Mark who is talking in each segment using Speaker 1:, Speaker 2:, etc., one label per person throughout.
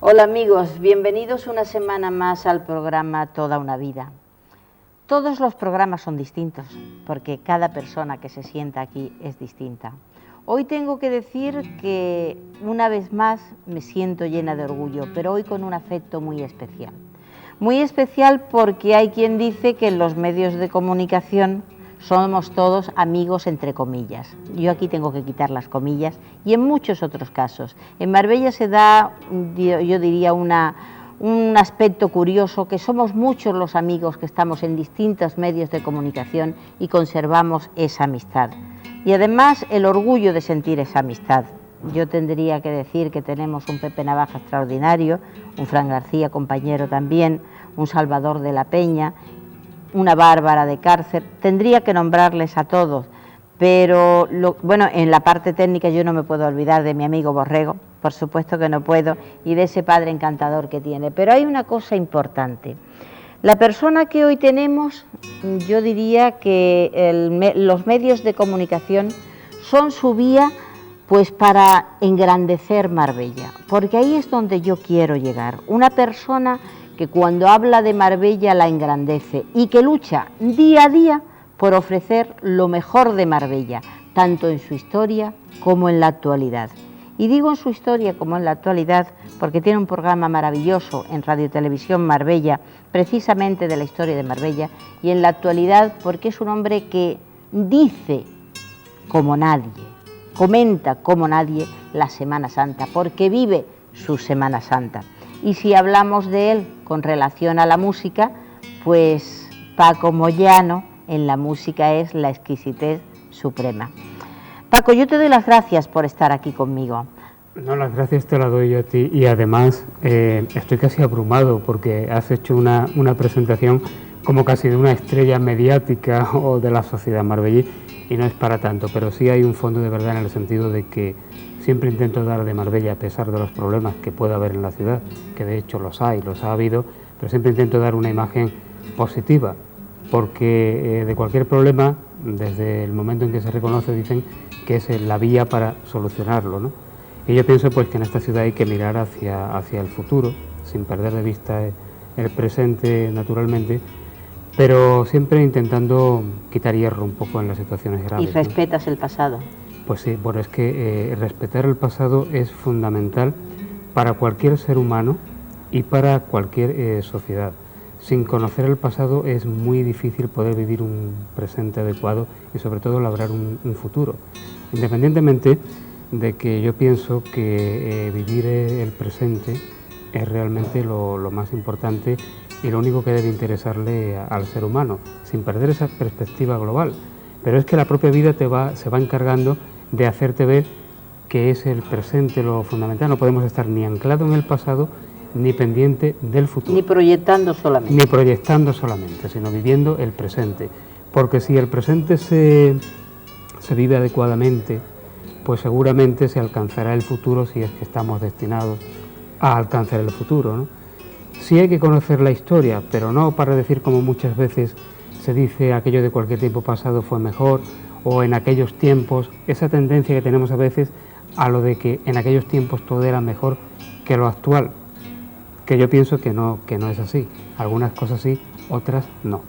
Speaker 1: Hola amigos, bienvenidos una semana más al programa Toda una Vida. Todos los programas son distintos, porque cada persona que se sienta aquí es distinta. Hoy tengo que decir que una vez más me siento llena de orgullo, pero hoy con un afecto muy especial. Muy especial porque hay quien dice que en los medios de comunicación somos todos amigos entre comillas. Yo aquí tengo que quitar las comillas y en muchos otros casos. En Marbella se da, yo diría, un aspecto curioso, que somos muchos los amigos que estamos en distintos medios de comunicación y conservamos esa amistad. Y además el orgullo de sentir esa amistad. Yo tendría que decir que tenemos un Pepe Navaja extraordinario, un Fran García compañero también, un Salvador de la Peña, una Bárbara de Cárcer. Tendría que nombrarles a todos, pero bueno, en la parte técnica yo no me puedo olvidar de mi amigo Borrego, por supuesto que no puedo, y de ese padre encantador que tiene. Pero hay una cosa importante. La persona que hoy tenemos, yo diría que los medios de comunicación son su vía pues para engrandecer Marbella, porque ahí es donde yo quiero llegar. Una persona que cuando habla de Marbella la engrandece y que lucha día a día por ofrecer lo mejor de Marbella, tanto en su historia como en la actualidad. Y digo en su historia como en la actualidad porque tiene un programa maravilloso en Radio Televisión Marbella, precisamente de la historia de Marbella, y en la actualidad porque es un hombre que dice como nadie, comenta como nadie la Semana Santa, porque vive su Semana Santa. Y si hablamos de él con relación a la música, pues Paco Moyano en la música es la exquisitez suprema. Paco, yo te doy las gracias por estar aquí conmigo.
Speaker 2: No, las gracias te las doy yo a ti y además estoy casi abrumado porque has hecho una presentación como casi de una estrella mediática o de la sociedad marbellí y no es para tanto, pero sí hay un fondo de verdad en el sentido de que siempre intento dar de Marbella a pesar de los problemas que pueda haber en la ciudad, que de hecho los ha habido, pero siempre intento dar una imagen positiva porque de cualquier problema, desde el momento en que se reconoce, dicen que es la vía para solucionarlo, ¿no? Y yo pienso pues que en esta ciudad hay que mirar hacia el futuro, sin perder de vista el presente naturalmente, pero siempre intentando quitar hierro un poco en las situaciones graves.
Speaker 1: ¿Y respetas, ¿no?, el pasado?
Speaker 2: Pues sí, bueno, es que respetar el pasado es fundamental para cualquier ser humano y para cualquier sociedad. Sin conocer el pasado es muy difícil poder vivir un presente adecuado y sobre todo labrar un futuro. Independientemente de que yo pienso que vivir el presente es realmente lo más importante y lo único que debe interesarle al ser humano, sin perder esa perspectiva global. Pero es que la propia vida se va encargando de hacerte ver que es el presente lo fundamental. No podemos estar ni anclado en el pasado ni pendiente del futuro.
Speaker 1: Ni proyectando solamente.
Speaker 2: Ni proyectando solamente, sino viviendo el presente. Porque si el presente se vive adecuadamente, pues seguramente se alcanzará el futuro si es que estamos destinados a alcanzar el futuro, ¿no? Sí hay que conocer la historia, pero no para decir como muchas veces se dice aquello de cualquier tiempo pasado fue mejor o en aquellos tiempos, esa tendencia que tenemos a veces a lo de que en aquellos tiempos todo era mejor que lo actual, que yo pienso que no es así. Algunas cosas sí, otras no.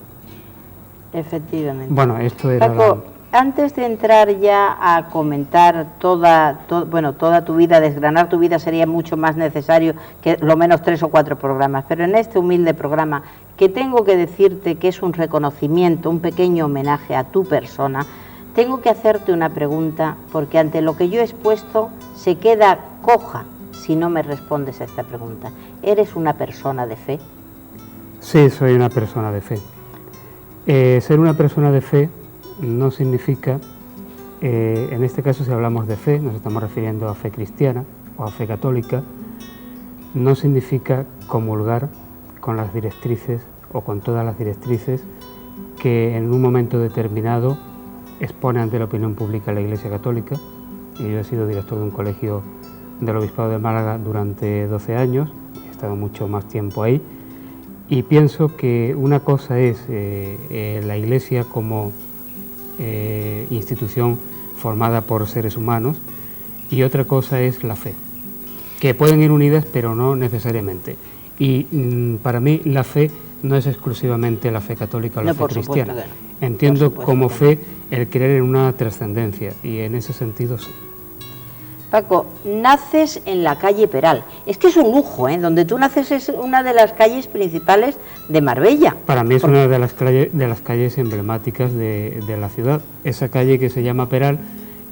Speaker 1: Efectivamente.
Speaker 2: Bueno, esto era
Speaker 1: Paco, antes de entrar ya a comentar toda tu vida, desgranar tu vida, sería mucho más necesario que lo menos 3 o 4 programas, pero en este humilde programa, que tengo que decirte que es un reconocimiento, un pequeño homenaje a tu persona, tengo que hacerte una pregunta, porque ante lo que yo he expuesto se queda coja si no me respondes a esta pregunta. ¿Eres una persona de fe?
Speaker 2: Sí, soy una persona de fe. Ser una persona de fe no significa, en este caso si hablamos de fe, nos estamos refiriendo a fe cristiana o a fe católica, no significa comulgar con las directrices o con todas las directrices que en un momento determinado expone ante la opinión pública la Iglesia Católica. Y yo he sido director de un colegio del Obispado de Málaga durante 12 años, he estado mucho más tiempo ahí, y pienso que una cosa es la Iglesia como institución formada por seres humanos y otra cosa es la fe. que pueden ir unidas, pero no necesariamente. Y para mí la fe no es exclusivamente la fe católica o la fe cristiana. Entiendo como fe el creer en una trascendencia, y en ese sentido sí.
Speaker 1: Paco, naces en la calle Peral. Es que es un lujo, ¿eh? Donde tú naces es una de las calles principales de Marbella.
Speaker 2: Para mí es una de las calles emblemáticas de la ciudad. Esa calle que se llama Peral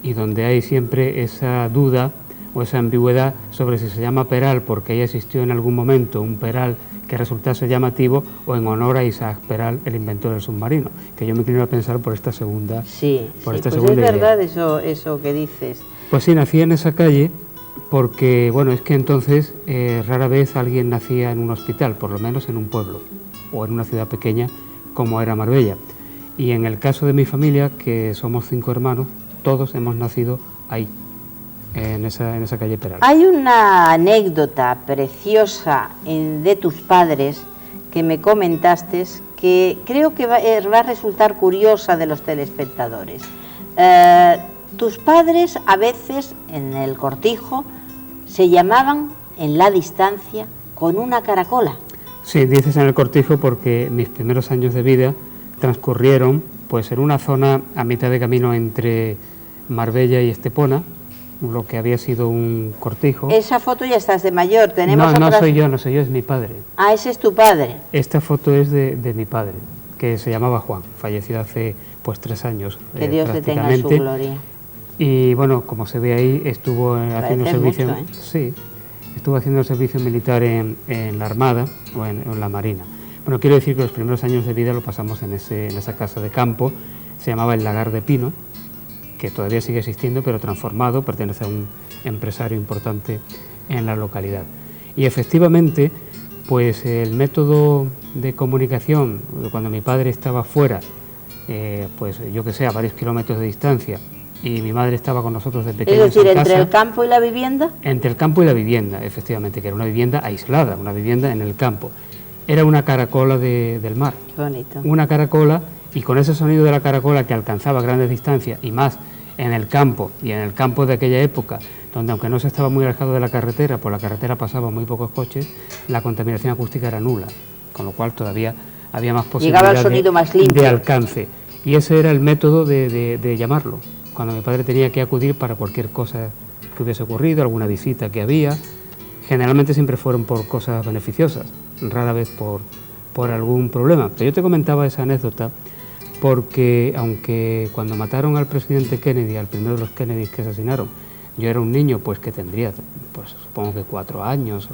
Speaker 2: y donde hay siempre esa duda o esa ambigüedad sobre si se llama Peral porque ahí existió en algún momento un Peral que resultase llamativo o en honor a Isaac Peral, el inventor del submarino, que yo me inclino a pensar por esta segunda
Speaker 1: pues es verdad eso que dices.
Speaker 2: Pues sí, nací en esa calle porque, bueno, es que entonces rara vez alguien nacía en un hospital, por lo menos en un pueblo o en una ciudad pequeña como era Marbella. Y en el caso de mi familia, que somos 5 hermanos, todos hemos nacido ahí, en esa calle Peral.
Speaker 1: Hay una anécdota preciosa de tus padres que me comentaste que creo que va a resultar curiosa de los telespectadores. Tus padres a veces en el cortijo se llamaban en la distancia con una caracola.
Speaker 2: Sí, dices en el cortijo porque mis primeros años de vida transcurrieron pues en una zona a mitad de camino entre Marbella y Estepona, lo que había sido un cortijo.
Speaker 1: Esa foto ya estás de mayor.
Speaker 2: No soy yo, es mi padre.
Speaker 1: Ah, ese es tu padre.
Speaker 2: Esta foto es de mi padre, que se llamaba Juan, falleció hace pues 3 años.
Speaker 1: Que Dios le tenga en su gloria.
Speaker 2: Y bueno, como se ve ahí, estuvo haciendo servicio,
Speaker 1: mucho, ¿eh?
Speaker 2: Sí, estuvo haciendo el servicio militar en la Armada o en la Marina. Bueno, quiero decir que los primeros años de vida lo pasamos en esa casa de campo, se llamaba el Lagar de Pino, que todavía sigue existiendo, pero transformado, pertenece a un empresario importante en la localidad. Y efectivamente, pues el método de comunicación, cuando mi padre estaba fuera, pues yo que sé, a varios kilómetros de distancia, y mi madre estaba con nosotros de pequeños.
Speaker 1: Es decir, ¿entre el campo y la vivienda?
Speaker 2: Entre el campo y la vivienda, efectivamente, que era una vivienda aislada, una vivienda en el campo. Era una caracola del mar.
Speaker 1: Qué bonito.
Speaker 2: Una caracola, y con ese sonido de la caracola que alcanzaba grandes distancias, y más en el campo, y en el campo de aquella época, donde aunque no se estaba muy alejado de la carretera, por la carretera pasaban muy pocos coches, la contaminación acústica era nula, con lo cual todavía había más posibilidad
Speaker 1: llegaba el sonido más limpio
Speaker 2: de alcance. Y ese era el método de llamarlo. Cuando mi padre tenía que acudir para cualquier cosa que hubiese ocurrido, alguna visita que había, generalmente siempre fueron por cosas beneficiosas, rara vez por algún problema. Pero yo te comentaba esa anécdota porque, aunque cuando mataron al presidente Kennedy, al primero de los Kennedy que asesinaron, yo era un niño pues que tendría, pues supongo que 4 años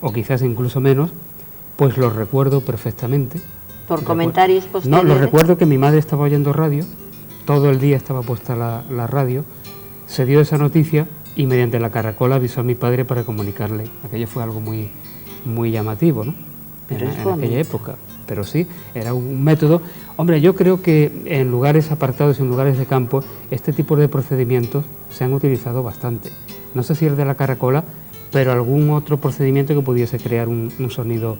Speaker 2: o quizás incluso menos, pues lo recuerdo perfectamente.
Speaker 1: ¿Por comentarios posteriores?
Speaker 2: No, lo recuerdo que mi madre estaba oyendo radio. Todo el día estaba puesta la radio, se dio esa noticia y mediante la caracola avisó a mi padre para comunicarle. Aquello fue algo muy, muy llamativo, ¿no? En aquella época. Pero sí, era un método. Hombre, yo creo que en lugares apartados y en lugares de campo, este tipo de procedimientos se han utilizado bastante. No sé si el de la caracola, pero algún otro procedimiento que pudiese crear un sonido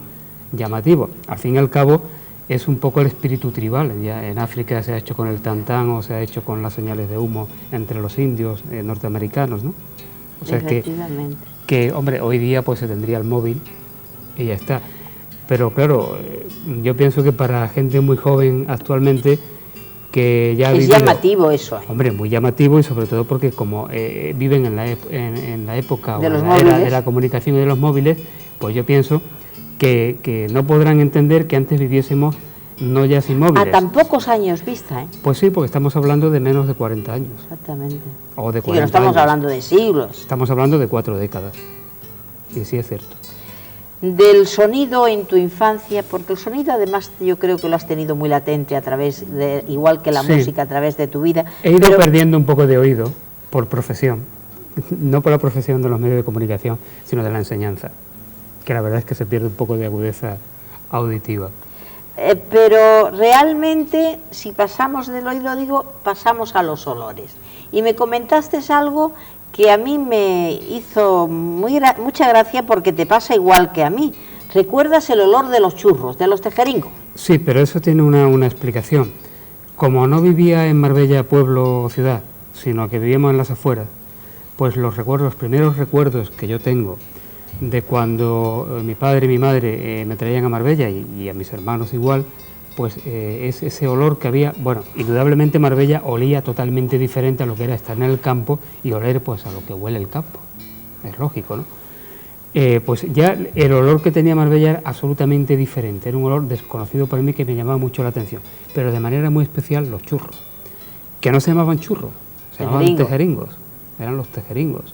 Speaker 2: llamativo. Al fin y al cabo, es un poco el espíritu tribal. Ya en África se ha hecho con el tantán o se ha hecho con las señales de humo entre los indios norteamericanos, ¿no? O sea que, hombre, hoy día pues se tendría el móvil y ya está. Pero claro, yo pienso que para gente muy joven actualmente que ya
Speaker 1: es llamativo eso.
Speaker 2: Hombre, muy llamativo, y sobre todo porque como viven en la época
Speaker 1: de
Speaker 2: o en la era de la comunicación y de los móviles, pues yo pienso que no podrán entender que antes viviésemos no ya sin móviles.
Speaker 1: A tan pocos años vista, ¿eh?
Speaker 2: Pues sí, porque estamos hablando de menos de 40 años.
Speaker 1: Exactamente.
Speaker 2: O de 40
Speaker 1: que no estamos
Speaker 2: años.
Speaker 1: Hablando de siglos.
Speaker 2: Estamos hablando de 4 décadas. Y sí es cierto.
Speaker 1: Del sonido en tu infancia, porque el sonido además yo creo que lo has tenido muy latente a través de, igual que la música, a través de tu vida.
Speaker 2: He ido perdiendo un poco de oído por profesión, no por la profesión de los medios de comunicación, sino de la enseñanza, que la verdad es que se pierde un poco de agudeza auditiva.
Speaker 1: Pero realmente, si pasamos del oído, pasamos a los olores. Y me comentaste algo que a mí me hizo mucha gracia porque te pasa igual que a mí. ¿Recuerdas el olor de los churros, de los tejeringos?
Speaker 2: Sí, pero eso tiene una explicación. Como no vivía en Marbella, pueblo o ciudad, sino que vivíamos en las afueras, pues los primeros recuerdos que yo tengo de cuando mi padre y mi madre me traían a Marbella y a mis hermanos igual, pues es ese olor que había. Bueno, indudablemente Marbella olía totalmente diferente a lo que era estar en el campo y oler pues a lo que huele el campo, es lógico, ¿no? Pues ya el olor que tenía Marbella era absolutamente diferente, era un olor desconocido para mí que me llamaba mucho la atención, pero de manera muy especial los churros, que no se llamaban churros, se llamaban tejeringos, eran los tejeringos,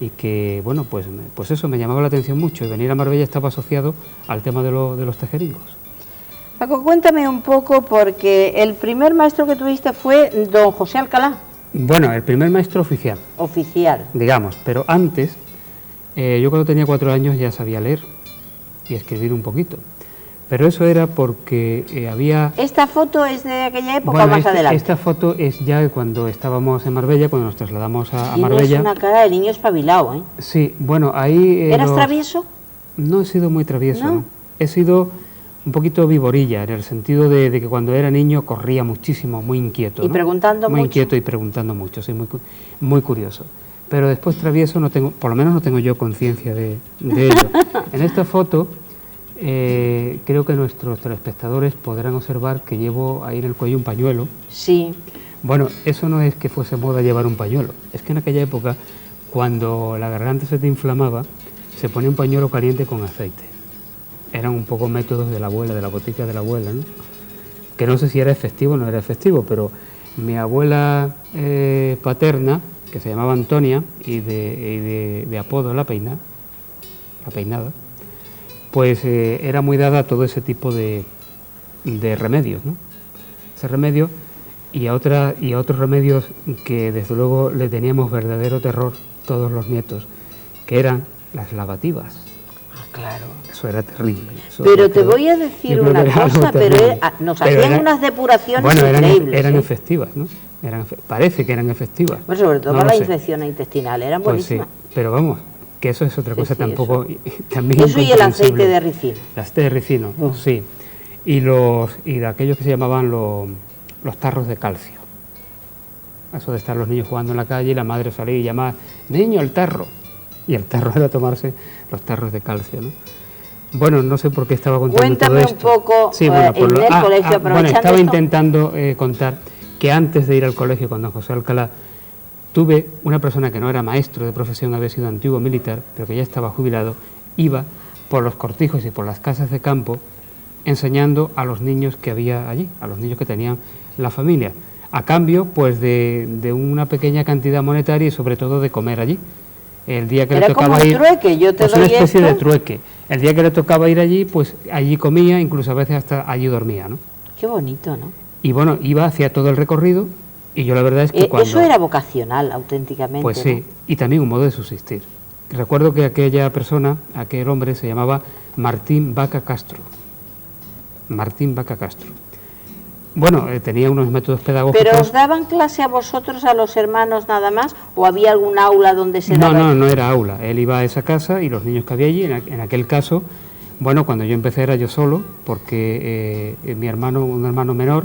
Speaker 2: y que, bueno, pues eso me llamaba la atención mucho, y venir a Marbella estaba asociado al tema de los tejeringos.
Speaker 1: Paco, cuéntame un poco, porque el primer maestro que tuviste fue don José Alcalá.
Speaker 2: Bueno, el primer maestro oficial.
Speaker 1: Oficial.
Speaker 2: Digamos, pero antes, yo cuando tenía 4 años ya sabía leer y escribir un poquito. Pero eso era porque había...
Speaker 1: ¿Esta foto es de aquella época o más adelante?
Speaker 2: Esta foto es ya cuando estábamos en Marbella, cuando nos trasladamos a Marbella.
Speaker 1: Tienes una cara de niño espabilado, ¿eh?
Speaker 2: Sí, bueno, ahí...
Speaker 1: ¿Eras travieso?
Speaker 2: No he sido muy travieso,
Speaker 1: ¿no?
Speaker 2: ¿no? He sido un poquito viborilla, en el sentido de que cuando era niño corría muchísimo, muy inquieto,
Speaker 1: ¿Y preguntando mucho?
Speaker 2: Muy inquieto y preguntando mucho, soy muy curioso. Pero después travieso no tengo, por lo menos no tengo yo conciencia de ello. En esta foto... creo que nuestros telespectadores podrán observar que llevo ahí en el cuello un pañuelo.
Speaker 1: Sí.
Speaker 2: Bueno, eso no es que fuese moda llevar un pañuelo, es que en aquella época, cuando la garganta se te inflamaba, se ponía un pañuelo caliente con aceite. Eran un poco métodos de la abuela, de la botica de la abuela, ¿no? Que no sé si era efectivo o no era efectivo, pero mi abuela paterna, que se llamaba Antonia, y de apodo La Peinada, pues era muy dada a todo ese tipo de remedios, ¿no? Ese remedio y a otros remedios que desde luego le teníamos verdadero terror todos los nietos, que eran las lavativas.
Speaker 1: Ah, claro.
Speaker 2: Eso era terrible.
Speaker 1: Pero te voy a decir una cosa, nos hacían unas depuraciones increíbles.
Speaker 2: Eran efectivas, ¿no? Parece que eran efectivas.
Speaker 1: Bueno, sobre todo para la infección intestinal, eran buenísimas.
Speaker 2: Pues sí, pero vamos, que eso es otra cosa tampoco...
Speaker 1: Eso.
Speaker 2: También
Speaker 1: eso y el aceite de ricino.
Speaker 2: El aceite de ricino, sí. Y de aquellos que se llamaban los tarros de calcio. Eso de estar los niños jugando en la calle y la madre salía y llamaba, niño, el tarro. Y el tarro era tomarse los tarros de calcio, ¿no? Bueno, no sé por qué estaba contando todo esto.
Speaker 1: Cuéntame un poco
Speaker 2: sí, bueno,
Speaker 1: en el colegio,
Speaker 2: bueno, estaba intentando contar que antes de ir al colegio con don José Alcalá, tuve una persona que no era maestro de profesión, había sido antiguo militar, pero que ya estaba jubilado, iba por los cortijos y por las casas de campo enseñando a los niños que había allí, a los niños que tenían la familia, a cambio pues de una pequeña cantidad monetaria y sobre todo de comer allí. El día que
Speaker 1: era
Speaker 2: le tocaba
Speaker 1: como un
Speaker 2: ir,
Speaker 1: trueque, yo te
Speaker 2: pues
Speaker 1: doy
Speaker 2: una especie
Speaker 1: esto.
Speaker 2: de trueque. El día que le tocaba ir allí, pues allí comía, incluso a veces hasta allí dormía, ¿no?
Speaker 1: Qué bonito, ¿no?
Speaker 2: Y bueno, iba hacia todo el recorrido y yo la verdad es que cuando...
Speaker 1: Eso era vocacional, auténticamente.
Speaker 2: Pues sí, ¿no? Y también un modo de subsistir. Recuerdo que aquella persona, aquel hombre, se llamaba Martín Vaca Castro. Martín Vaca Castro. Bueno, tenía unos métodos pedagógicos...
Speaker 1: ¿Pero os daban clase a vosotros, a los hermanos, nada más? ¿O había algún aula donde se daba...?
Speaker 2: No era aula. Él iba a esa casa y los niños que había allí, en aquel caso, bueno, cuando yo empecé era yo solo, porque mi hermano, un hermano menor,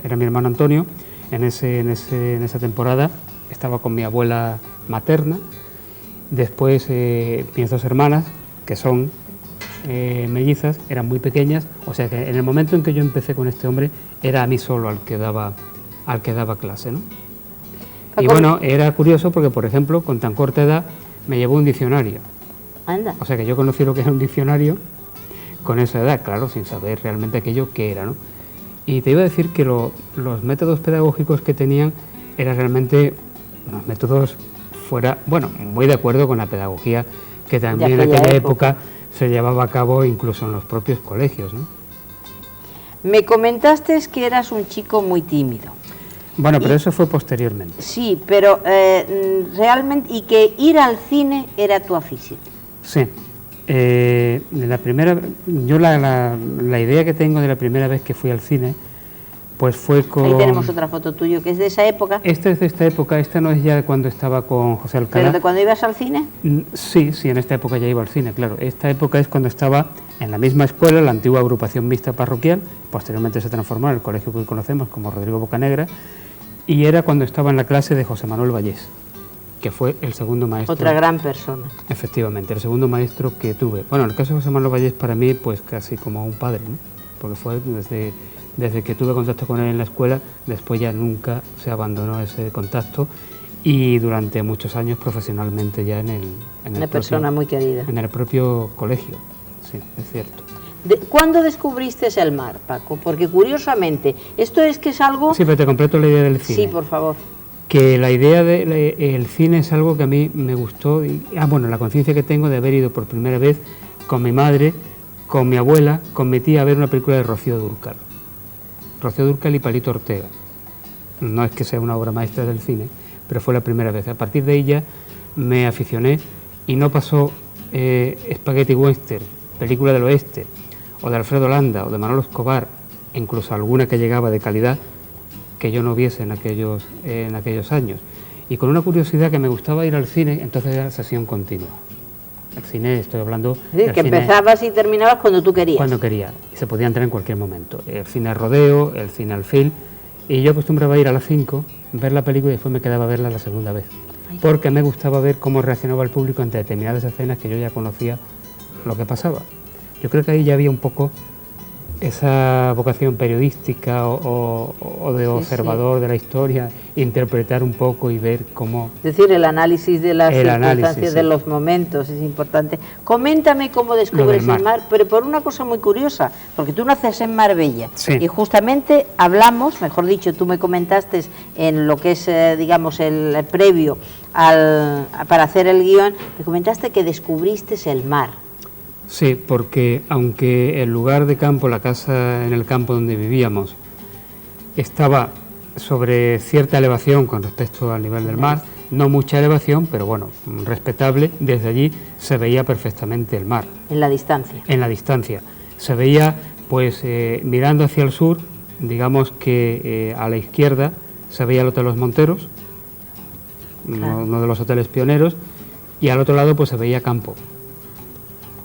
Speaker 2: era mi hermano Antonio, en esa temporada estaba con mi abuela materna. Después mis 2 hermanas, que son mellizas, eran muy pequeñas, o sea que en el momento en que yo empecé con este hombre era a mí solo al que daba clase, ¿no? Y bueno, era curioso porque, por ejemplo, con tan corta edad me llevó un diccionario.
Speaker 1: Anda.
Speaker 2: O sea que yo conocí lo que era un diccionario con esa edad, claro, sin saber realmente aquello que era, ¿no? Y te iba a decir que los métodos pedagógicos que tenían eran realmente unos métodos muy de acuerdo con la pedagogía que también en aquella época se llevaba a cabo incluso en los propios colegios, ¿no?
Speaker 1: Me comentaste que eras un chico muy tímido.
Speaker 2: Bueno, pero eso fue posteriormente.
Speaker 1: Sí, pero realmente, y que ir al cine era tu afición.
Speaker 2: Sí. La idea que tengo de la primera vez que fui al cine, pues fue con...
Speaker 1: Ahí tenemos otra foto tuya, que es de esa época.
Speaker 2: Esta es de esta época, esta no es ya de cuando estaba con José Alcalá.
Speaker 1: ¿Pero de cuando ibas al cine?
Speaker 2: Sí, en esta época ya iba al cine, claro. Esta época es cuando estaba en la misma escuela, la antigua agrupación mixta parroquial, posteriormente se transformó en el colegio que hoy conocemos como Rodrigo Bocanegra, y era cuando estaba en la clase de José Manuel Vallés. que fue el segundo maestro.
Speaker 1: Otra gran persona.
Speaker 2: Efectivamente, el segundo maestro que tuve. Bueno, en el caso de José Manuel Vallés, para mí, pues casi como un padre, ¿no? Porque fue desde que tuve contacto con él en la escuela, después ya nunca se abandonó ese contacto, y durante muchos años profesionalmente ya en el
Speaker 1: Una persona muy querida.
Speaker 2: En el propio colegio, sí, es cierto.
Speaker 1: ¿Cuándo descubriste el mar, Paco? Porque curiosamente, esto es que es algo...
Speaker 2: Sí, pero te completo la idea del cine.
Speaker 1: Sí, por favor.
Speaker 2: Que la idea del cine es algo que a mí me gustó, bueno, la conciencia que tengo de haber ido por primera vez con mi madre, con mi abuela, con mi tía a ver una película de Rocío Dúrcal. Rocío Dúrcal y Palito Ortega. No es que sea una obra maestra del cine, pero fue la primera vez. A partir de ella me aficioné y no pasó Spaghetti Western, película del oeste, o de Alfredo Landa, o de Manolo Escobar, incluso alguna que llegaba de calidad, que yo no viese en aquellos años. Y con una curiosidad que me gustaba ir al cine, entonces era sesión continua. El cine, estoy hablando...
Speaker 1: Es decir, que empezabas y terminabas cuando tú querías.
Speaker 2: Cuando quería, y se podía entrar en cualquier momento. El cine rodeo, el cine al film, y yo acostumbraba a ir a las 5, ver la película y después me quedaba a verla la segunda vez. Porque me gustaba ver cómo reaccionaba el público ante determinadas escenas que yo ya conocía lo que pasaba. Yo creo que ahí ya había un poco esa vocación periodística o de observador de la historia, interpretar un poco y ver cómo...
Speaker 1: Es decir, el análisis de las circunstancias, de los momentos, es importante. Coméntame cómo descubres el mar, pero por una cosa muy curiosa, porque tú naces en Marbella, y justamente hablamos, mejor dicho, tú me comentaste en lo que es, digamos, el previo para hacer el guión, me comentaste que descubriste el mar.
Speaker 2: Sí, porque aunque el lugar de campo, la casa en el campo donde vivíamos, estaba sobre cierta elevación con respecto al nivel del mar, no mucha elevación, pero bueno, respetable, desde allí se veía perfectamente el mar.
Speaker 1: En la distancia.
Speaker 2: En la distancia. Se veía, pues, mirando hacia el sur, digamos que a la izquierda se veía el Hotel Los Monteros, uno de los hoteles pioneros, y al otro lado pues se veía campo.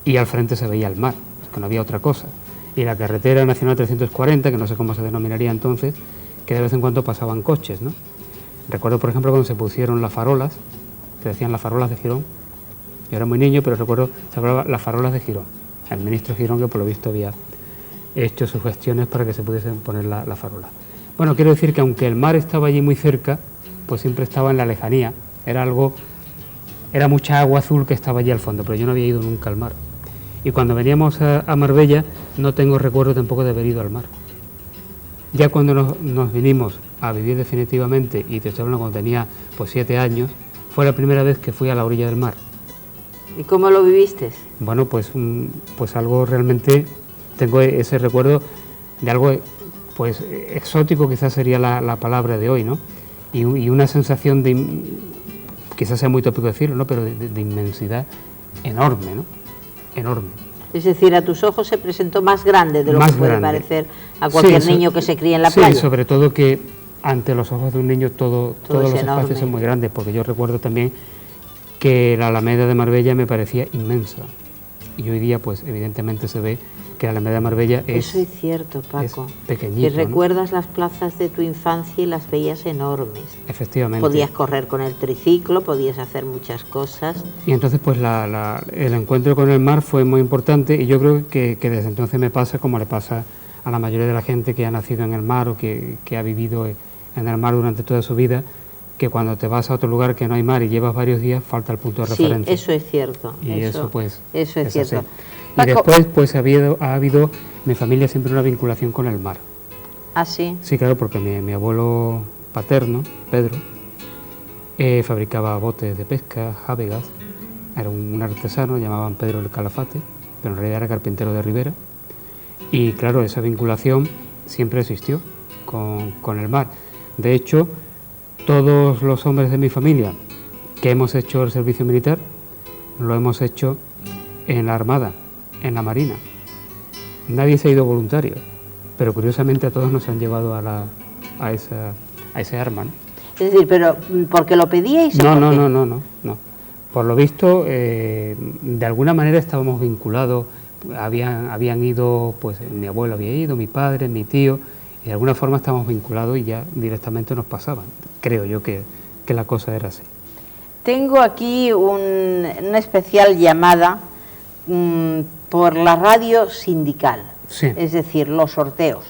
Speaker 2: Y al frente se veía el mar, que no había otra cosa. Y la carretera nacional 340, que no sé cómo se denominaría entonces, que de vez en cuando pasaban coches, ¿no? Recuerdo, por ejemplo, cuando se pusieron las farolas, que decían las farolas de Girón. Yo era muy niño, pero recuerdo, se hablaba las farolas de Girón. El ministro Girón, que por lo visto había hecho sus gestiones para que se pudiesen poner la farola. Bueno, quiero decir que aunque el mar estaba allí muy cerca, pues siempre estaba en la lejanía. Era mucha agua azul que estaba allí al fondo, pero yo no había ido nunca al mar. Y cuando veníamos a Marbella no tengo recuerdo tampoco de haber ido al mar. Ya cuando nos vinimos a vivir definitivamente, y te estoy hablando cuando tenía pues 7 años, fue la primera vez que fui a la orilla del mar.
Speaker 1: ¿Y cómo lo viviste?
Speaker 2: Bueno, pues algo realmente, tengo ese recuerdo de algo pues exótico, quizás sería la palabra de hoy, ¿no? Y una sensación de, quizás sea muy tópico decirlo, ¿no? Pero de inmensidad enorme, ¿no? Enorme.
Speaker 1: Es decir, a tus ojos se presentó más grande de lo que puede parecer a cualquier niño que se cría en la playa.
Speaker 2: Sí, sobre todo que ante los ojos de un niño todos los espacios son muy grandes, porque yo recuerdo también que la Alameda de Marbella me parecía inmensa. Y hoy día, pues evidentemente se ve que la Alameda de Marbella
Speaker 1: Eso es cierto, Paco.
Speaker 2: Es pequeñito,
Speaker 1: que recuerdas las plazas de tu infancia y las veías enormes.
Speaker 2: Efectivamente.
Speaker 1: Podías correr con el triciclo, podías hacer muchas cosas.
Speaker 2: Y entonces pues el encuentro con el mar fue muy importante, y yo creo que desde entonces me pasa como le pasa a la mayoría de la gente que ha nacido en el mar o que ha vivido en el mar durante toda su vida, que cuando te vas a otro lugar que no hay mar y llevas varios días, falta el punto de referencia.
Speaker 1: Sí, eso es cierto.
Speaker 2: Y eso es
Speaker 1: cierto.
Speaker 2: Así. Y después pues ha habido mi familia siempre una vinculación con el mar.
Speaker 1: ¿Ah, sí?
Speaker 2: Sí, claro, porque mi abuelo paterno, Pedro, fabricaba botes de pesca, jávegas, era un artesano, llamaban Pedro el Calafate, pero en realidad era carpintero de Ribera, y claro, esa vinculación siempre existió con el mar. De hecho, todos los hombres de mi familia que hemos hecho el servicio militar, lo hemos hecho en la Armada, en la Marina. Nadie se ha ido voluntario, pero curiosamente a todos nos han llevado a ese arma, ¿no?
Speaker 1: Es decir, pero ¿porque lo pedíais?
Speaker 2: No. Por lo visto, de alguna manera estábamos vinculados. Habían ido, pues mi abuelo había ido, mi padre, mi tío, y de alguna forma estábamos vinculados y ya directamente nos pasaban. Creo yo que la cosa era así.
Speaker 1: tengo aquí una especial llamada por la radio sindical,
Speaker 2: Sí.
Speaker 1: es decir, los sorteos.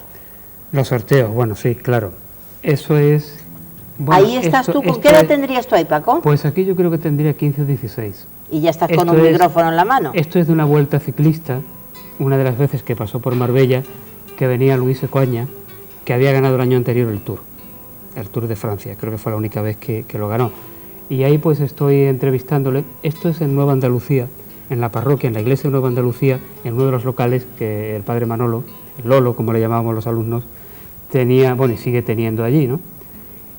Speaker 2: Los sorteos, bueno, sí, claro. Eso es... Bueno,
Speaker 1: Ahí estás tú. ¿Con qué edad tendrías tú ahí, Paco?
Speaker 2: Pues aquí yo creo que tendría 15 o 16.
Speaker 1: Y ya estás con un micrófono en la mano.
Speaker 2: Esto es de una vuelta ciclista, una de las veces que pasó por Marbella, que venía Luis Ecoaña, que había ganado el año anterior el Tour de Francia, creo que fue la única vez que lo ganó. Y ahí pues estoy entrevistándole. Esto es en Nueva Andalucía, en la parroquia, en la iglesia de Nueva Andalucía, en uno de los locales que el padre Manolo, el Lolo, como le llamábamos los alumnos, tenía, bueno, y sigue teniendo allí, ¿no?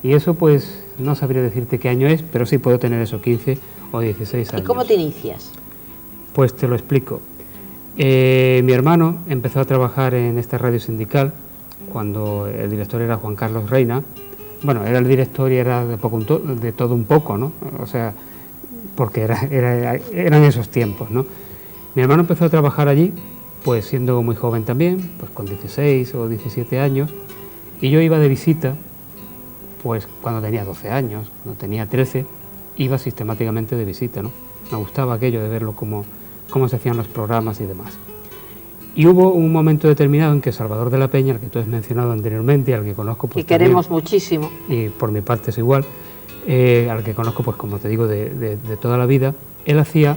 Speaker 2: Y eso pues no sabría decirte qué año es, pero sí puedo tener eso, 15 o 16 años.
Speaker 1: ¿Y cómo te inicias?
Speaker 2: Pues te lo explico. Mi hermano empezó a trabajar en esta radio sindical cuando el director era Juan Carlos Reina. Bueno, era el director y era de todo un poco, ¿no? O sea, porque eran esos tiempos, ¿no? Mi hermano empezó a trabajar allí, pues siendo muy joven también, pues con 16 o 17 años, y yo iba de visita, pues cuando tenía 12 años, cuando tenía 13, iba sistemáticamente de visita, ¿no? Me gustaba aquello de verlo cómo se hacían los programas y demás. Y hubo un momento determinado en que Salvador de la Peña, al que tú has mencionado anteriormente, al que conozco... Pues,
Speaker 1: que queremos muchísimo.
Speaker 2: Y por mi parte es igual, al que conozco, pues como te digo, de toda la vida, él hacía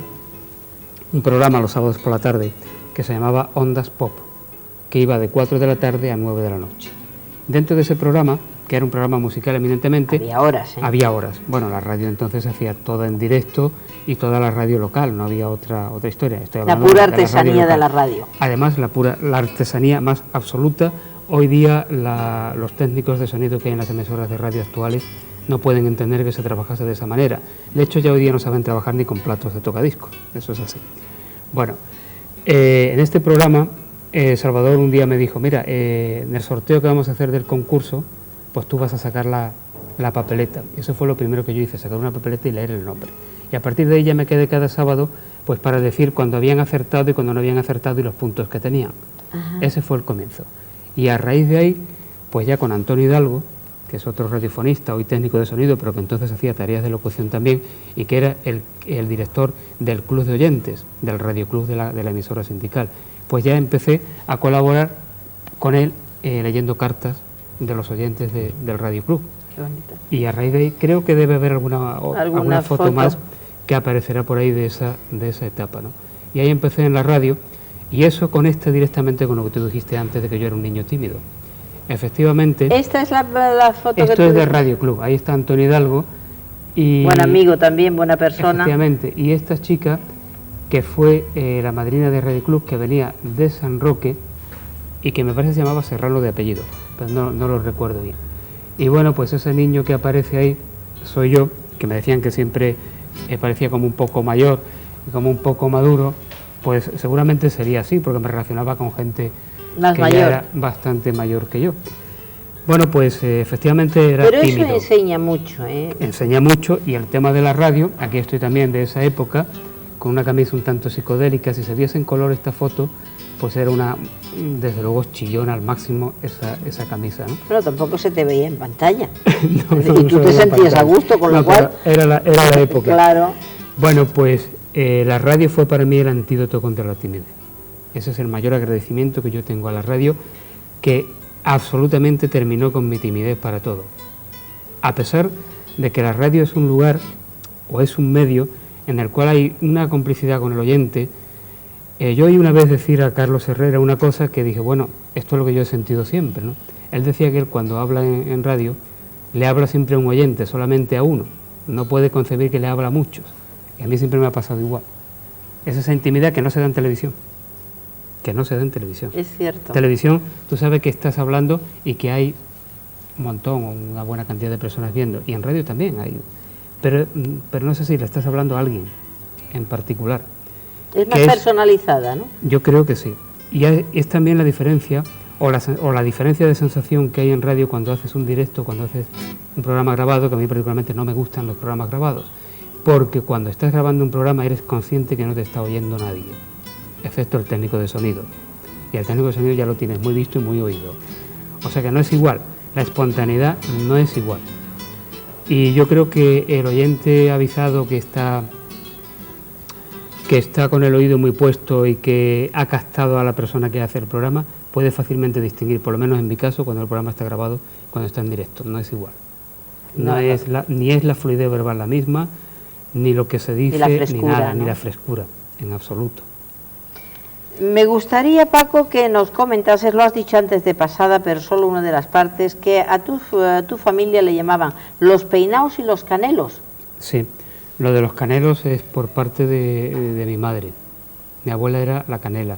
Speaker 2: un programa los sábados por la tarde que se llamaba Ondas Pop, que iba de 4 de la tarde a 9 de la noche. Dentro de ese programa, que era un programa musical eminentemente...
Speaker 1: Había horas, ¿eh?
Speaker 2: Había horas. Bueno, la radio entonces se hacía toda en directo y toda la radio local, no había otra historia.
Speaker 1: La pura artesanía de la radio.
Speaker 2: Además, la artesanía más absoluta. Hoy día los técnicos de sonido que hay en las emisoras de radio actuales no pueden entender que se trabajase de esa manera. De hecho, ya hoy día no saben trabajar ni con platos de tocadiscos. Eso es así. Bueno, en este programa, Salvador un día me dijo, mira, en el sorteo que vamos a hacer del concurso, pues tú vas a sacar la papeleta. Eso fue lo primero que yo hice, sacar una papeleta y leer el nombre. Y a partir de ahí ya me quedé cada sábado pues para decir cuando habían acertado y cuando no habían acertado y los puntos que tenían.
Speaker 1: Ajá.
Speaker 2: Ese fue el comienzo. Y a raíz de ahí, pues ya con Antonio Hidalgo, que es otro radiofonista, hoy técnico de sonido, pero que entonces hacía tareas de locución también, y que era el director del club de oyentes, del radioclub de la emisora sindical, pues ya empecé a colaborar con él leyendo cartas de los oyentes del Radio Club.
Speaker 1: Qué bonito.
Speaker 2: Y a raíz de ahí creo que debe haber alguna foto más que aparecerá por ahí de esa etapa, ¿no? Y ahí empecé en la radio, y eso conecta directamente con lo que tú dijiste antes de que yo era un niño tímido. Efectivamente...
Speaker 1: Esta es la foto que tú...
Speaker 2: Esto es de Radio Club, ahí está Antonio Hidalgo y...
Speaker 1: Buen amigo también, buena persona.
Speaker 2: Efectivamente, y esta chica que fue la madrina de Radio Club, que venía de San Roque y que me parece se llamaba Serrano de apellido, pero no lo recuerdo bien. Y bueno, pues ese niño que aparece ahí soy yo, que me decían que siempre parecía como un poco mayor y como un poco maduro, pues seguramente sería así, porque me relacionaba con gente
Speaker 1: más
Speaker 2: que
Speaker 1: mayor.
Speaker 2: ya era bastante mayor que yo. Bueno, pues efectivamente era
Speaker 1: Pero
Speaker 2: tímido.
Speaker 1: eso enseña mucho, ¿eh?
Speaker 2: Enseña mucho, y el tema de la radio, aquí estoy también de esa época, con una camisa un tanto psicodélica. Si se viese en color esta foto, pues era desde luego chillona al máximo esa camisa, ¿no?
Speaker 1: Pero tampoco se te veía en pantalla.
Speaker 2: No,
Speaker 1: y tú te sentías a gusto, con lo cual...
Speaker 2: Era la época.
Speaker 1: Claro.
Speaker 2: Bueno, pues la radio fue para mí el antídoto contra la timidez. Ese es el mayor agradecimiento que yo tengo a la radio, que absolutamente terminó con mi timidez para todo. A pesar de que la radio es un lugar o es un medio en el cual hay una complicidad con el oyente. Yo oí una vez decir a Carlos Herrera una cosa que dije, bueno, esto es lo que yo he sentido siempre, ¿no? Él decía que él cuando habla en radio le habla siempre a un oyente, solamente a uno. No puede concebir que le habla a muchos. Y a mí siempre me ha pasado igual. Es esa intimidad que no se da en televisión. Que no se da en televisión.
Speaker 1: Es cierto.
Speaker 2: Televisión, tú sabes que estás hablando y que hay un montón o una buena cantidad de personas viendo. Y en radio también hay. Pero no sé si le estás hablando a alguien en particular.
Speaker 1: Es más personalizada, ¿no?
Speaker 2: Yo creo que sí. Y es también la diferencia, o la diferencia de sensación que hay en radio cuando haces un directo, cuando haces un programa grabado, que a mí particularmente no me gustan los programas grabados, porque cuando estás grabando un programa eres consciente que no te está oyendo nadie, excepto el técnico de sonido. Y el técnico de sonido ya lo tienes muy visto y muy oído. O sea que no es igual, la espontaneidad no es igual. Y yo creo que el oyente avisado que está con el oído muy puesto y que ha captado a la persona que hace el programa, puede fácilmente distinguir, por lo menos en mi caso, cuando el programa está grabado, cuando está en directo. No es igual. Ni es la fluidez verbal la misma, ni lo que se dice, ni nada, ¿no? Ni la frescura, en absoluto.
Speaker 1: Me gustaría, Paco, que nos comentases, lo has dicho antes de pasada, pero solo una de las partes, que a tu familia le llamaban los peinaos y los canelos.
Speaker 2: Sí, lo de los canelos es por parte de mi madre. Mi abuela era la Canela